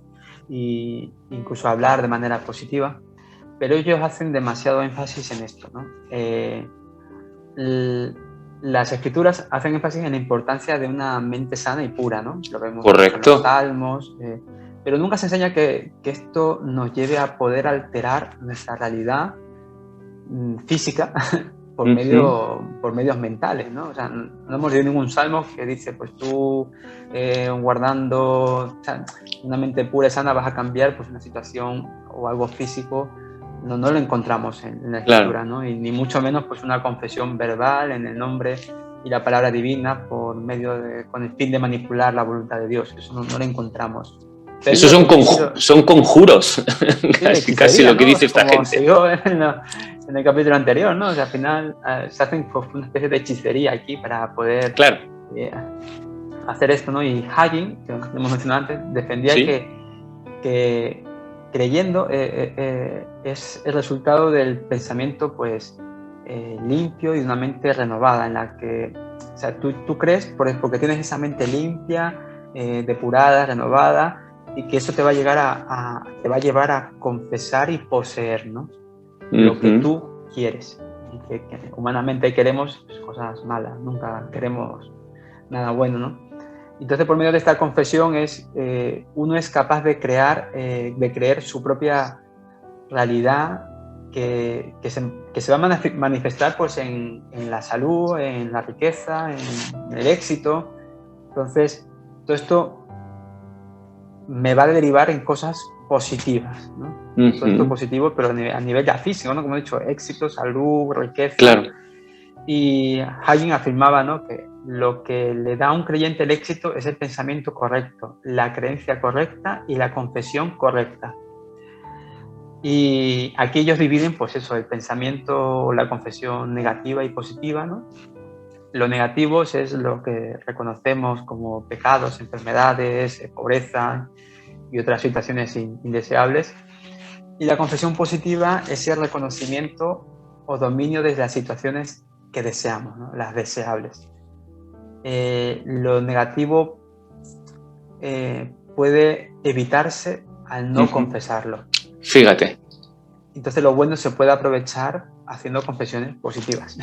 incluso hablar de manera positiva. Pero ellos hacen demasiado énfasis en esto, ¿no? Las escrituras hacen énfasis en la importancia de una mente sana y pura, ¿no? Lo vemos en los salmos, pero nunca se enseña que esto nos lleve a poder alterar nuestra realidad física por medios mentales, ¿no? O sea, no hemos leído ningún salmo que dice, pues tú guardando, o sea, una mente pura y sana vas a cambiar pues una situación o algo físico. No lo encontramos en la escritura, ¿no? Y ni mucho menos pues una confesión verbal en el nombre y la palabra divina con el fin de manipular la voluntad de Dios. Eso no lo encontramos. Pero esos son conjuros, casi lo que dice esta gente. Como se vio en el capítulo anterior, ¿no? O sea, al final se hacen una especie de hechicería aquí para poder hacer esto, ¿no? Y Hagen, que hemos mencionado antes, defendía que creyendo es el resultado del pensamiento pues limpio y de una mente renovada, en la que, o sea, tú crees porque tienes esa mente limpia, depurada, renovada, y que eso te va a llevar a confesar y poseer, ¿no? Lo que tú quieres. Y que humanamente queremos pues, cosas malas, nunca queremos nada bueno, ¿no? Entonces, por medio de esta confesión uno es capaz de creer su propia realidad que se va a manifestar pues, en la salud, en la riqueza, en el éxito. Entonces, todo esto me va a derivar en cosas positivas, ¿no? Todo esto positivo, pero a nivel ya físico, ¿no? Como he dicho, éxito, salud, riqueza. Claro. Y Hagin afirmaba, ¿no?, que lo que le da a un creyente el éxito es el pensamiento correcto, la creencia correcta y la confesión correcta. Y aquí ellos dividen, pues eso, el pensamiento, la confesión negativa y positiva, ¿no? Lo negativo es lo que reconocemos como pecados, enfermedades, pobreza y otras situaciones indeseables. Y la confesión positiva es el reconocimiento o dominio de las situaciones que deseamos, ¿no? Las deseables. Lo negativo puede evitarse al no confesarlo. Fíjate. Entonces lo bueno se puede aprovechar haciendo confesiones positivas.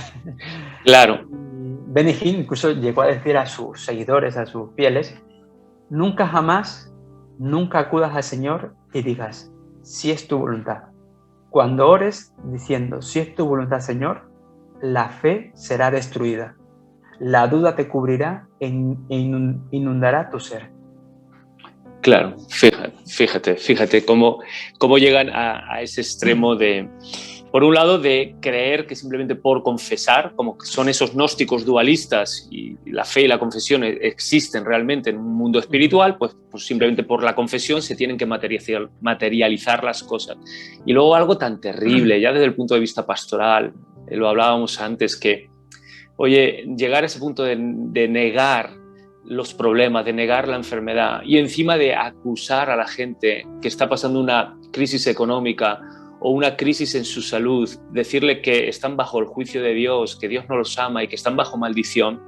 Claro. Benny Hinn incluso llegó a decir a sus seguidores, a sus fieles, nunca acudas al Señor y digas, si es tu voluntad. Cuando ores diciendo, si es tu voluntad, Señor, la fe será destruida. La duda te cubrirá e inundará tu ser. Claro, fíjate cómo llegan a ese extremo de, por un lado, de creer que simplemente por confesar, como que son esos gnósticos dualistas y la fe y la confesión existen realmente en un mundo espiritual, pues simplemente por la confesión se tienen que materializar las cosas. Y luego algo tan terrible, ya desde el punto de vista pastoral, lo hablábamos antes, que, oye, llegar a ese punto de negar los problemas, de negar la enfermedad y encima de acusar a la gente que está pasando una crisis económica o una crisis en su salud, decirle que están bajo el juicio de Dios, que Dios no los ama y que están bajo maldición,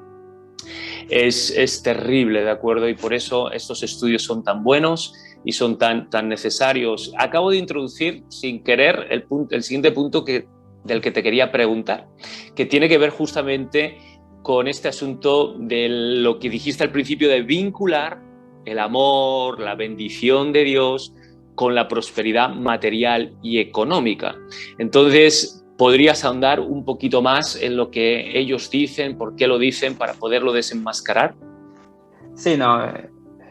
es terrible, ¿de acuerdo? Y por eso estos estudios son tan buenos y son tan necesarios. Acabo de introducir, sin querer, el siguiente punto del que te quería preguntar, que tiene que ver justamente con este asunto de lo que dijiste al principio, de vincular el amor, la bendición de Dios con la prosperidad material y económica. Entonces, ¿podrías ahondar un poquito más en lo que ellos dicen, por qué lo dicen, para poderlo desenmascarar? Sí, no,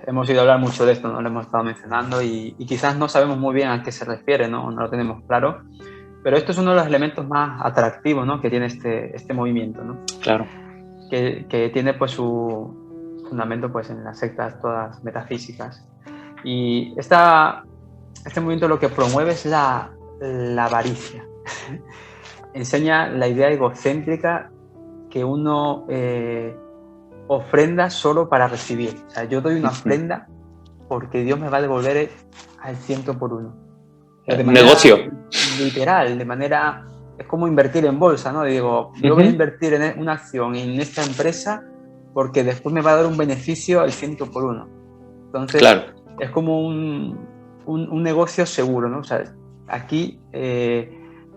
hemos oído hablar mucho de esto, ¿no? Lo hemos estado mencionando y quizás no sabemos muy bien a qué se refiere, ¿no? No lo tenemos claro, pero esto es uno de los elementos más atractivos, ¿no?, que tiene este movimiento, ¿no? Claro. Que tiene pues su fundamento pues en las sectas todas metafísicas. Y este movimiento lo que promueve es la avaricia. Enseña la idea egocéntrica que uno ofrenda solo para recibir. O sea, yo doy una ofrenda porque Dios me va a devolver al 100 por 1. De manera negocio. Literal, de manera... Es como invertir en bolsa, ¿no? Digo, yo voy a invertir en una acción en esta empresa porque después me va a dar un beneficio al 100 por 1. Entonces, claro, es como un negocio seguro, ¿no? O sea, aquí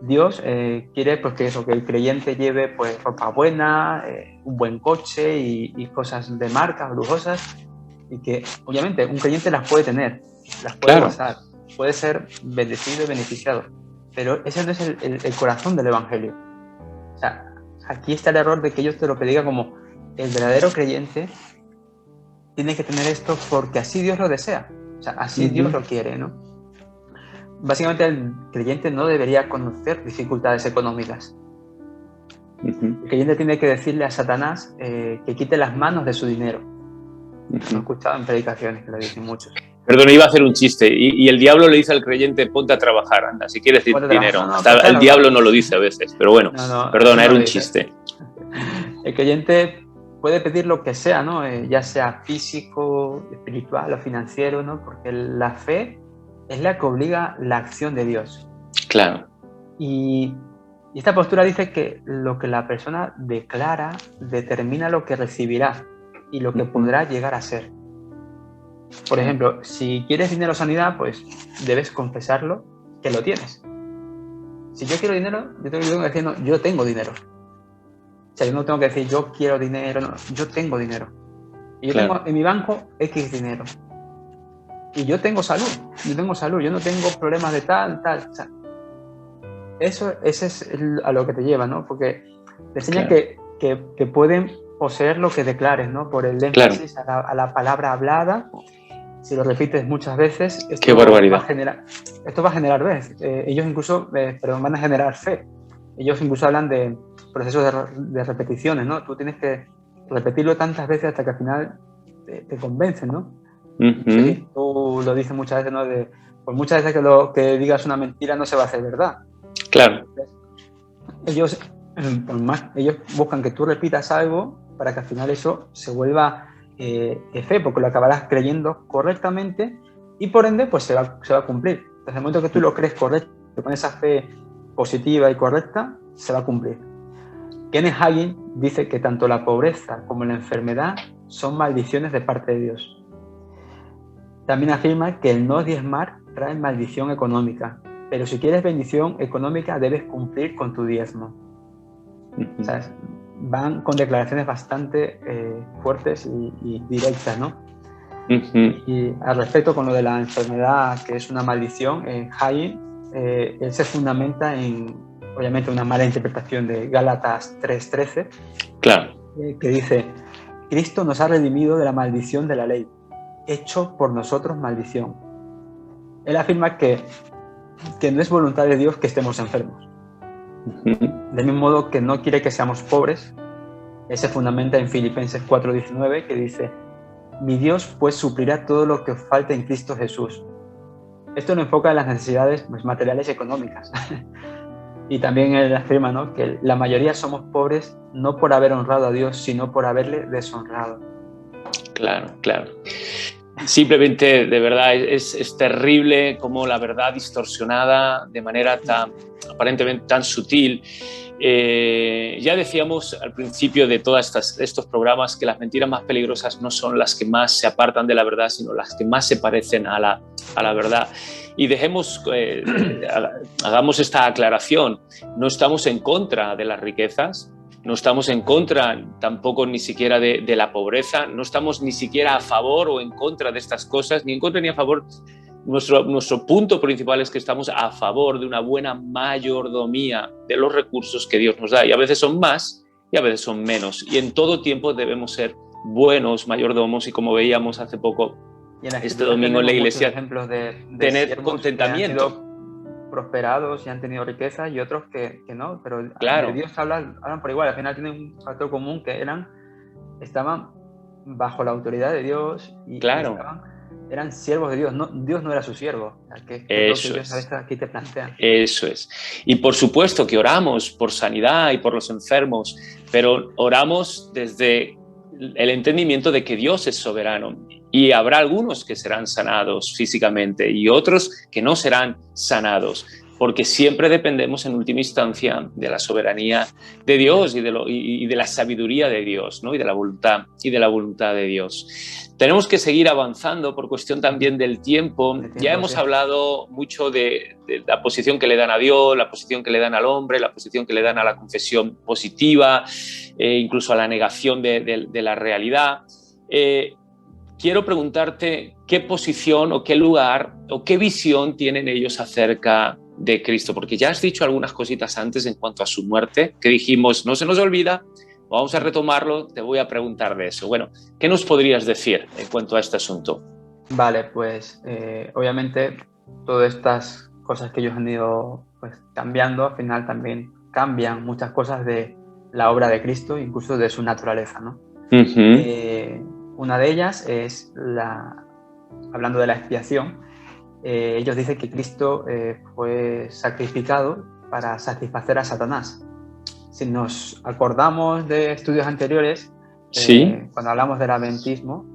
Dios quiere pues, que el creyente lleve pues, ropa buena, un buen coche y cosas de marca, lujosas, y que obviamente un creyente las puede tener, las puede gozar, puede ser bendecido y beneficiado. Pero ese no es el corazón del Evangelio. O sea, aquí está el error de que ellos te lo predican como el verdadero creyente tiene que tener esto porque así Dios lo desea. O sea, así Dios lo quiere, ¿no? Básicamente el creyente no debería conocer dificultades económicas. El creyente tiene que decirle a Satanás que quite las manos de su dinero. Lo he escuchado en predicaciones que lo dicen muchos. Perdón, iba a hacer un chiste. Y el diablo le dice al creyente, ponte a trabajar, anda, si quieres dinero. Hasta el diablo no lo dice a veces, pero bueno, perdona, era un chiste. El creyente puede pedir lo que sea, ¿no? Ya sea físico, espiritual o financiero, ¿no? Porque la fe es la que obliga la acción de Dios. Claro. Y Y esta postura dice que lo que la persona declara determina lo que recibirá y lo que podrá llegar a ser. Por ejemplo, si quieres dinero o sanidad, pues debes confesarlo que lo tienes. Si yo quiero dinero, yo tengo que decir, no, yo tengo dinero. O sea, yo no tengo que decir, yo quiero dinero, no, yo tengo dinero. Y yo tengo en mi banco X dinero. Y yo tengo salud, yo no tengo problemas de tal. O sea, ese es a lo que te lleva, ¿no? Porque te enseña que pueden poseer lo que declares, ¿no? Por el énfasis a la palabra hablada. Si lo repites muchas veces, ¡Qué barbaridad! Esto va a generar, ¿ves? Ellos incluso van a generar fe. Ellos incluso hablan de procesos de repeticiones, ¿no? Tú tienes que repetirlo tantas veces hasta que al final te convencen, ¿no? No sé si tú lo dices muchas veces, ¿no? Por muchas veces que digas una mentira no se va a hacer verdad. Claro. Ellos buscan que tú repitas algo para que al final eso se vuelva fe, porque lo acabarás creyendo correctamente y por ende pues se va a cumplir. Desde el momento que tú lo crees correcto, con esa fe positiva y correcta, se va a cumplir. Kenneth Hagin dice que tanto la pobreza como la enfermedad son maldiciones de parte de Dios. También afirma que el no diezmar trae maldición económica, pero si quieres bendición económica debes cumplir con tu diezmo. O sea, van con declaraciones bastante fuertes y directas, ¿no? Y al respecto con lo de la enfermedad, que es una maldición, Hagin él se fundamenta en, obviamente, una mala interpretación de Gálatas 3:13, claro. Que dice: Cristo nos ha redimido de la maldición de la ley, hecho por nosotros maldición. Él afirma que no es voluntad de Dios que estemos enfermos. Del mismo modo que no quiere que seamos pobres. Él se fundamenta en Filipenses 4:19, que dice: mi Dios pues suplirá todo lo que os falte en Cristo Jesús. Esto lo enfoca en las necesidades pues, materiales y económicas. Y también él afirma, ¿no?, que la mayoría somos pobres no por haber honrado a Dios, sino por haberle deshonrado. Claro. Simplemente, de verdad, es terrible cómo la verdad distorsionada de manera aparentemente tan sutil. Ya decíamos al principio de todos estos programas que las mentiras más peligrosas no son las que más se apartan de la verdad, sino las que más se parecen a la verdad. Y hagamos esta aclaración. No estamos en contra de las riquezas, no estamos en contra tampoco ni siquiera de la pobreza, no estamos ni siquiera a favor o en contra de estas cosas, ni en contra ni a favor. Nuestro punto principal es que estamos a favor de una buena mayordomía de los recursos que Dios nos da, y a veces son más y a veces son menos, y en todo tiempo debemos ser buenos mayordomos, y como veíamos hace poco este domingo en la iglesia, ejemplos de tener contentamiento. Que han sido prosperados y han tenido riqueza, y otros que no, pero claro, de Dios hablan por igual. Al final tienen un factor común, que estaban bajo la autoridad de Dios y eran siervos de Dios. Dios no era su siervo. Que es lo que Dios aquí te plantea. Eso es. Y por supuesto que oramos por sanidad y por los enfermos, pero oramos desde el entendimiento de que Dios es soberano, y habrá algunos que serán sanados físicamente y otros que no serán sanados, porque siempre dependemos en última instancia de la soberanía de Dios y de la sabiduría de Dios, ¿no? y de la voluntad de Dios. Tenemos que seguir avanzando por cuestión también del tiempo. Ya hemos hablado mucho de la posición que le dan a Dios, la posición que le dan al hombre, la posición que le dan a la confesión positiva, incluso a la negación de la realidad. Quiero preguntarte qué posición o qué lugar o qué visión tienen ellos acerca de Cristo, porque ya has dicho algunas cositas antes en cuanto a su muerte, que dijimos, no se nos olvida, vamos a retomarlo, te voy a preguntar de eso. Bueno, ¿qué nos podrías decir en cuanto a este asunto? Vale, pues obviamente todas estas cosas que ellos han ido pues, cambiando, al final también cambian muchas cosas de la obra de Cristo, incluso de su naturaleza, ¿no? Una de ellas es, hablando de la expiación, ellos dicen que Cristo fue sacrificado para satisfacer a Satanás. Si nos acordamos de estudios anteriores, cuando hablamos del adventismo,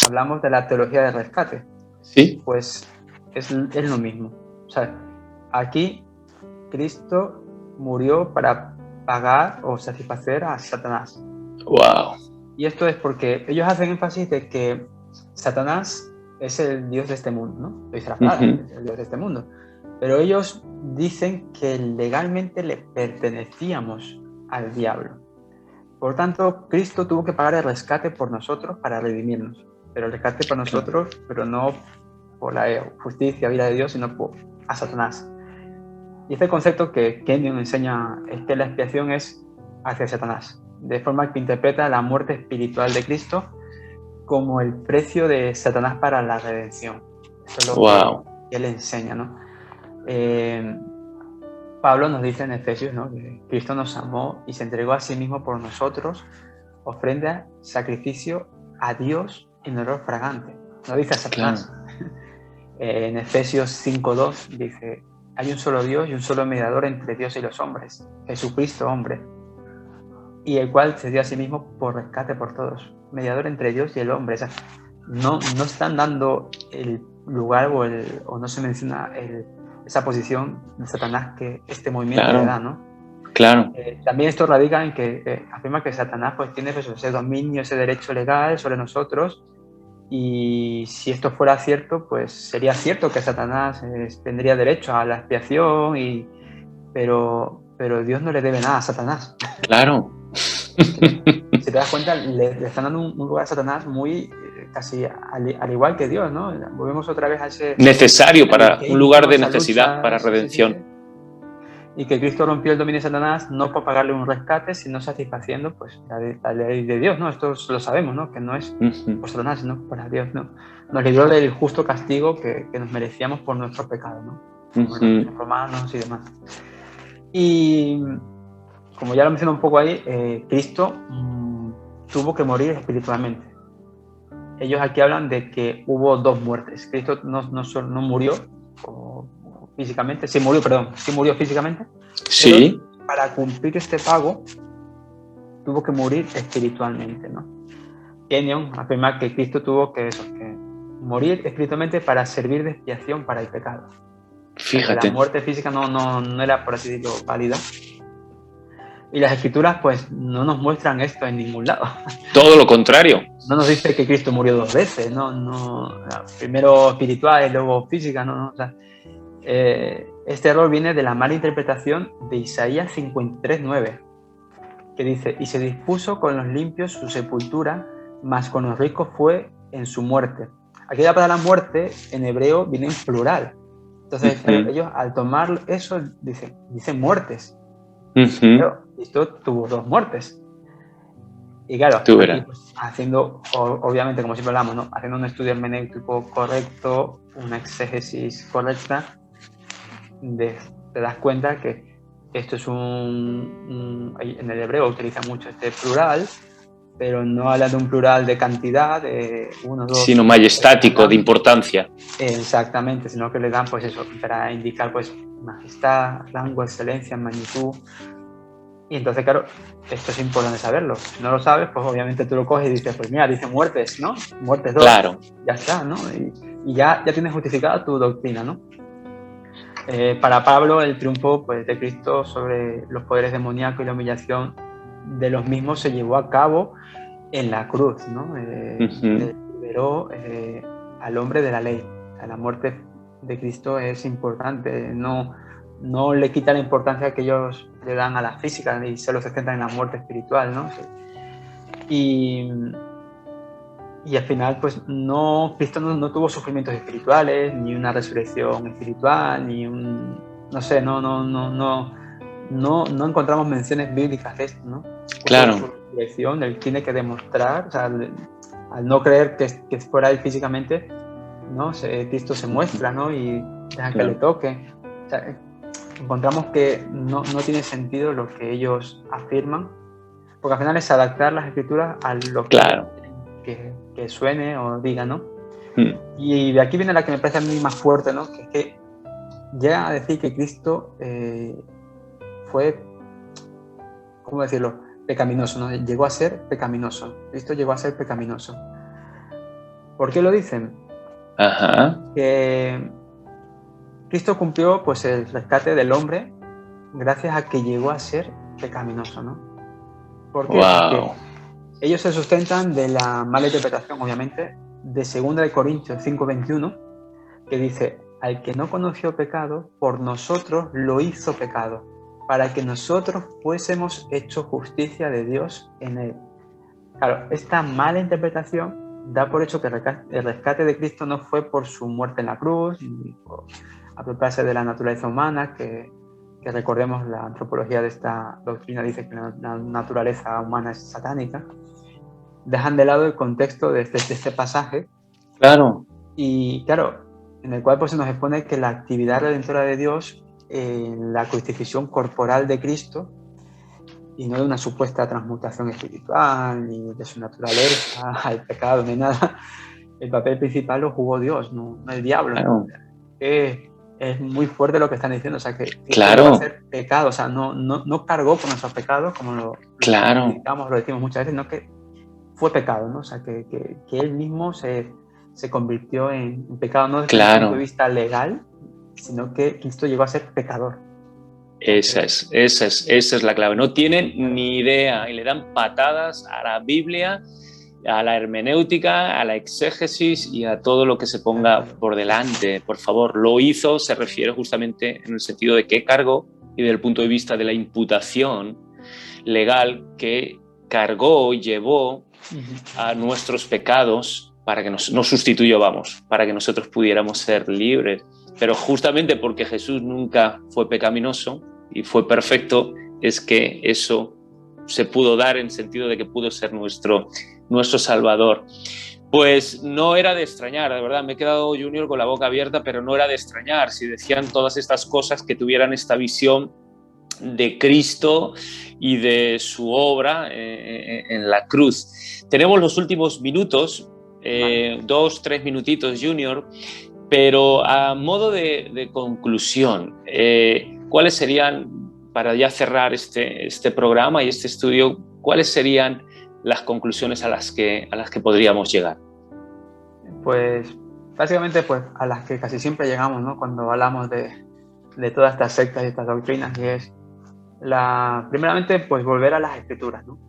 hablamos de la teología del rescate. Sí. Pues es lo mismo. O sea, aquí Cristo murió para pagar o satisfacer a Satanás. Wow. Y esto es porque ellos hacen énfasis de que Satanás es el Dios de este mundo, ¿no? Lo dice la palabra, es el Dios de este mundo. Pero ellos dicen que legalmente le pertenecíamos al diablo. Por tanto, Cristo tuvo que pagar el rescate por nosotros para redimirnos. Pero el rescate por nosotros, pero no por la justicia, vida de Dios, sino por a Satanás. Y este concepto que Kenyon enseña es que la expiación es hacia Satanás, de forma que interpreta la muerte espiritual de Cristo como el precio de Satanás para la redención. Eso es lo que él enseña, ¿no? Pablo nos dice en Efesios, ¿no?, que Cristo nos amó y se entregó a sí mismo por nosotros, ofrenda, sacrificio a Dios en olor fragante. No dice a Satanás. Claro. En Efesios 5:2 dice: hay un solo Dios y un solo mediador entre Dios y los hombres, Jesucristo hombre, y el cual se dio a sí mismo por rescate por todos. Mediador entre Dios y el hombre. O sea, no están dando el lugar o no se menciona esa posición de Satanás que este movimiento le da, ¿no? Claro. También esto radica en que afirma que Satanás pues tiene ese dominio, ese derecho legal sobre nosotros, y si esto fuera cierto, pues sería cierto que Satanás tendría derecho a la expiación, pero Dios no le debe nada a Satanás. Claro. Si te das cuenta, le están dando un lugar a Satanás muy casi al igual que Dios, ¿no? Volvemos otra vez a ese... Necesario para un lugar de necesidad, lucha, para redención. Sí. Y que Cristo rompió el dominio de Satanás no por pagarle un rescate, sino satisfaciendo pues la ley de Dios, ¿no? Esto lo sabemos, ¿no? Que no es por Satanás, sino por Dios, ¿no? Nos libró del justo castigo que nos merecíamos por nuestro pecado, ¿no? Como los romanos y demás. Y como ya lo mencioné un poco ahí, Cristo tuvo que morir espiritualmente. Ellos aquí hablan de que hubo dos muertes. Cristo no murió físicamente, sí murió físicamente. Sí. Pero para cumplir este pago, tuvo que morir espiritualmente, ¿no? Kenyon afirma que Cristo tuvo que morir espiritualmente para servir de expiación para el pecado. Fíjate. La muerte física no era, por así decirlo, válida. Y las escrituras pues no nos muestran esto en ningún lado. Todo lo contrario. No nos dice que Cristo murió dos veces, no, primero espiritual y luego física, no. O sea, este error viene de la mala interpretación de Isaías 53:9, que dice: y se dispuso con los limpios su sepultura, mas con los ricos fue en su muerte. Aquí la palabra muerte en hebreo viene en plural. Entonces ellos al tomar eso dicen muertes. Pero Cristo tuvo dos muertes. Y claro, aquí, pues, haciendo, obviamente, como siempre hablamos, ¿no?, haciendo un estudio hermenéutico correcto, una exégesis correcta, te das cuenta que esto es en el hebreo utiliza mucho este plural, pero no habla de un plural de cantidad, de uno, dos... Sino majestático, de importancia. Exactamente, sino que le dan, pues eso, para indicar, pues, majestad, rango, excelencia, magnitud. Y entonces, claro, esto es importante saberlo. Si no lo sabes, pues obviamente tú lo coges y dices, pues mira, dice muertes, ¿no? Muertes dos. Claro. Ya está, ¿no? Y ya tienes justificada tu doctrina, ¿no? Para Pablo, el triunfo pues, de Cristo sobre los poderes demoníacos y la humillación de los mismos se llevó a cabo en la cruz, ¿no? Liberó al hombre de la ley. O sea, la muerte de Cristo es importante, no le quita la importancia que ellos le dan a la física y solo se centran en la muerte espiritual, ¿no? Y al final, pues Cristo no tuvo sufrimientos espirituales, ni una resurrección espiritual, ni no encontramos menciones bíblicas de esto, ¿no? Claro. Su resurrección, él tiene que demostrar, o sea, al no creer que fuera él físicamente, ¿no? Cristo se muestra, ¿no? Y deja que le toque. O sea, encontramos que no tiene sentido lo que ellos afirman, porque al final es adaptar las escrituras a lo que suene o diga, ¿no? Y de aquí viene la que me parece a mí más fuerte, ¿no? Que es que llega a decir que Cristo fue, ¿cómo decirlo?, pecaminoso, ¿no? Llegó a ser pecaminoso. Cristo llegó a ser pecaminoso. ¿Por qué lo dicen? Ajá. Que Cristo cumplió pues el rescate del hombre gracias a que llegó a ser pecaminoso, ¿no? ¿Por qué? Wow. Porque ellos se sustentan de la mala interpretación, obviamente, de 2 Corintios 5:21, que dice: al que no conoció pecado, por nosotros lo hizo pecado, para que nosotros fuésemos hechos justicia de Dios en él. Claro, esta mala interpretación da por hecho que el rescate de Cristo no fue por su muerte en la cruz, ni por apropiarse de la naturaleza humana, que recordemos la antropología de esta doctrina dice que la naturaleza humana es satánica. Dejan de lado el contexto de este pasaje. Claro. Y claro, en el cual pues, se nos expone que la actividad redentora de Dios en la crucifixión corporal de Cristo, y no de una supuesta transmutación espiritual, ni de su naturaleza, al pecado, ni nada. El papel principal lo jugó Dios, no el diablo. Claro. Es muy fuerte lo que están diciendo, o sea, que claro. va a ser pecado, o sea, no cargó con nuestros pecados, como lo decimos muchas veces, no que fue pecado, ¿no? O sea, que él mismo se convirtió en pecado, no desde el punto de vista legal, sino que Cristo llegó a ser pecador. Esa es la clave. No tienen ni idea y le dan patadas a la Biblia, a la hermenéutica, a la exégesis y a todo lo que se ponga por delante. Por favor, lo hizo se refiere justamente en el sentido de qué cargó y desde el punto de vista de la imputación legal que cargó y llevó a nuestros pecados para que nos sustituyó, para que nosotros pudiéramos ser libres. Pero justamente porque Jesús nunca fue pecaminoso y fue perfecto, es que eso se pudo dar en sentido de que pudo ser nuestro Salvador. Pues no era de extrañar, de verdad, me he quedado, Junior, con la boca abierta, pero no era de extrañar si decían todas estas cosas que tuvieran esta visión de Cristo y de su obra en la cruz. Tenemos los últimos minutos, 2-3 minutitos, Junior, pero a modo de conclusión, ¿cuáles serían, para ya cerrar este programa y este estudio, cuáles serían las conclusiones a las que podríamos llegar? Pues básicamente pues, a las que casi siempre llegamos, ¿no? Cuando hablamos de todas estas sectas y estas doctrinas, y es primeramente pues volver a las escrituras, ¿no?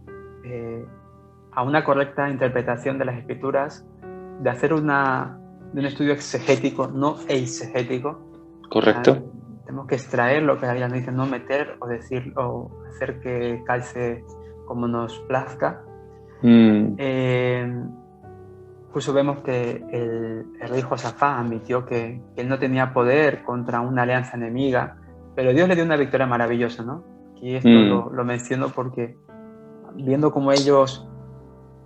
A una correcta interpretación de las escrituras, de hacer un estudio exegético, no eisegético. Correcto. Tenemos que extraer lo que la Biblia nos dice, no meter o decir o hacer que calce como nos plazca. Incluso vemos que el rey Josafat admitió que él no tenía poder contra una alianza enemiga, pero Dios le dio una victoria maravillosa, ¿no? Y esto lo menciono porque viendo cómo ellos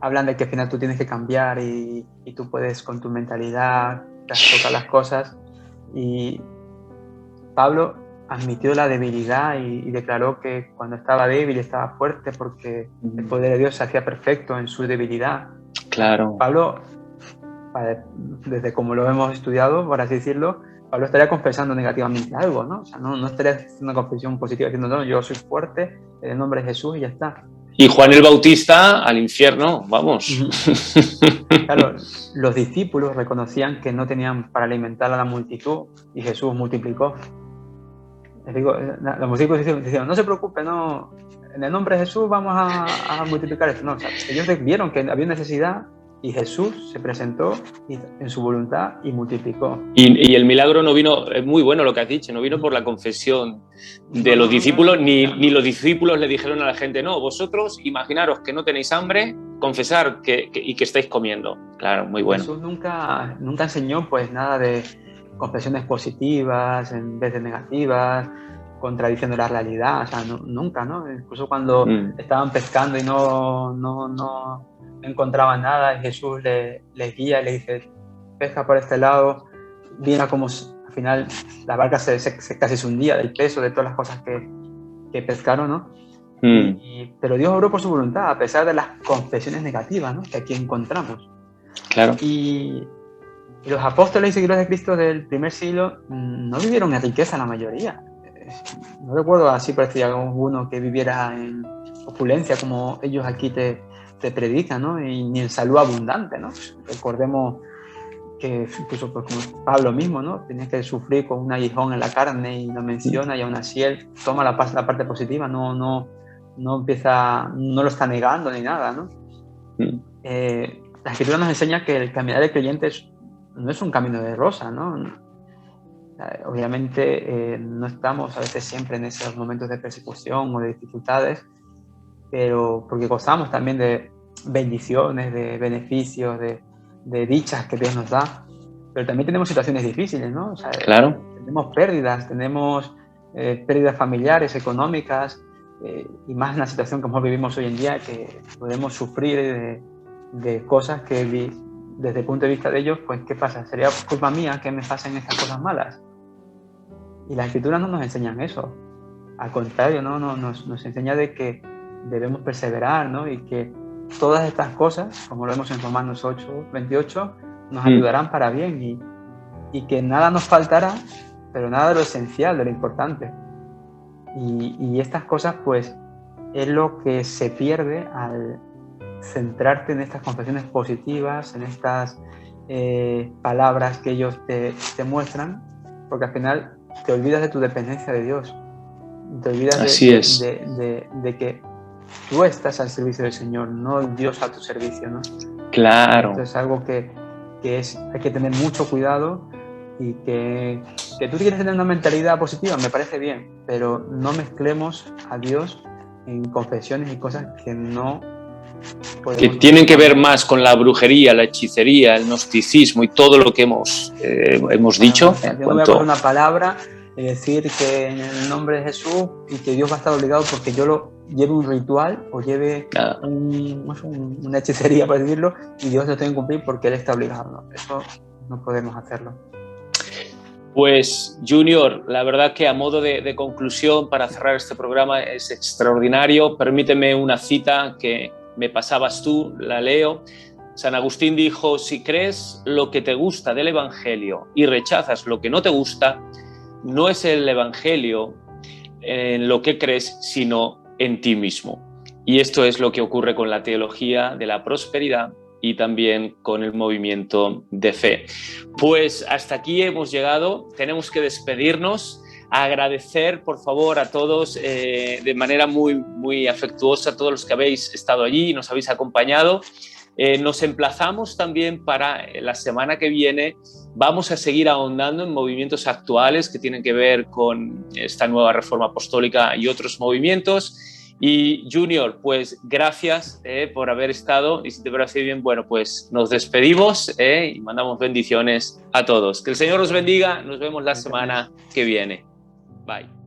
hablan de que al final tú tienes que cambiar y tú puedes con tu mentalidad tocar las cosas, y Pablo admitió la debilidad y declaró que cuando estaba débil estaba fuerte porque el poder de Dios se hacía perfecto en su debilidad. Claro. Pablo, desde como lo hemos estudiado, por así decirlo, Pablo estaría confesando negativamente algo, ¿no? O sea, no estaría haciendo una confesión positiva diciendo, no, yo soy fuerte en el nombre de Jesús y ya está. Y Juan el Bautista al infierno, vamos. Claro, los discípulos reconocían que no tenían para alimentar a la multitud y Jesús multiplicó. Les digo, los discípulos decían, no se preocupe, no, en el nombre de Jesús vamos a multiplicar esto. No, o sea, ellos vieron que había necesidad y Jesús se presentó en su voluntad y multiplicó. Y el milagro no vino, es muy bueno lo que has dicho, no vino por la confesión de los discípulos, ni los discípulos le dijeron a la gente, no, vosotros imaginaros que no tenéis hambre, confesar y que estáis comiendo. Claro, muy bueno. Jesús nunca enseñó pues nada de confesiones positivas en vez de negativas, contradiciendo la realidad, o sea, nunca, ¿no? Incluso cuando estaban pescando y no encontraban nada, y Jesús les guía y les dice, pesca por este lado, mira cómo al final la barca casi se hundía del peso de todas las cosas que pescaron, ¿no? Pero Dios obró por su voluntad, a pesar de las confesiones negativas, ¿no? Que aquí encontramos. Claro. Y los apóstoles y seguidores de Cristo del primer siglo no vivieron en riqueza la mayoría. No recuerdo así parecía alguno que viviera en opulencia como ellos aquí te predican, ¿no? Y ni en salud abundante, ¿no? Recordemos que incluso pues, como Pablo mismo, ¿no? Tenía que sufrir con un aguijón en la carne y lo menciona, y aún así él toma la parte positiva, no empieza, no lo está negando ni nada, ¿no? La Escritura nos enseña que el caminar del creyente no es un camino de rosa, ¿no? Obviamente no estamos a veces siempre en esos momentos de persecución o de dificultades, pero porque gozamos también de bendiciones, de beneficios, de dichas que Dios nos da, pero también tenemos situaciones difíciles, ¿no? O sea, claro. Tenemos pérdidas familiares, económicas, y más en la situación como vivimos hoy en día, que podemos sufrir de cosas que desde el punto de vista de ellos, pues ¿qué pasa? ¿Sería culpa mía que me pasen estas cosas malas? Y las Escrituras no nos enseñan eso. Al contrario, ¿no? Nos enseña de que debemos perseverar, ¿no? Y que todas estas cosas, como lo vemos en Romanos 8:28, nos ayudarán para bien, y que nada nos faltará, pero nada de lo esencial, de lo importante. Y estas cosas, pues, es lo que se pierde al centrarte en estas confesiones positivas, en estas palabras que ellos te muestran, porque al final te olvidas de tu dependencia de Dios, te olvidas de que tú estás al servicio del Señor, no Dios a tu servicio, ¿no? Claro. Esto es algo que hay que tener mucho cuidado, y que tú quieres tener una mentalidad positiva, me parece bien, pero no mezclemos a Dios en confesiones y cosas que no que tienen que ver más con la brujería, la hechicería, el gnosticismo y todo lo que hemos dicho. Yo no voy a coger una palabra y decir que en el nombre de Jesús, y que Dios va a estar obligado porque yo lleve un ritual o lleve una hechicería, por decirlo, y Dios lo tiene que cumplir porque Él está obligado. ¿No? Eso no podemos hacerlo. Pues Junior, la verdad que a modo de conclusión para cerrar este programa es extraordinario. Permíteme una cita que me pasabas tú, la leo. San Agustín dijo: si crees lo que te gusta del Evangelio y rechazas lo que no te gusta, no es el Evangelio en lo que crees, sino en ti mismo. Y esto es lo que ocurre con la teología de la prosperidad y también con el movimiento de fe. Pues hasta aquí hemos llegado, tenemos que despedirnos, agradecer por favor a todos de manera muy, muy afectuosa, a todos los que habéis estado allí y nos habéis acompañado. Nos emplazamos también para la semana que viene. Vamos a seguir ahondando en movimientos actuales que tienen que ver con esta nueva reforma apostólica y otros movimientos. Y Junior, pues gracias por haber estado, y si te parece bien, bueno, pues nos despedimos y mandamos bendiciones a todos. Que el Señor os bendiga, nos vemos la semana que viene. Bye.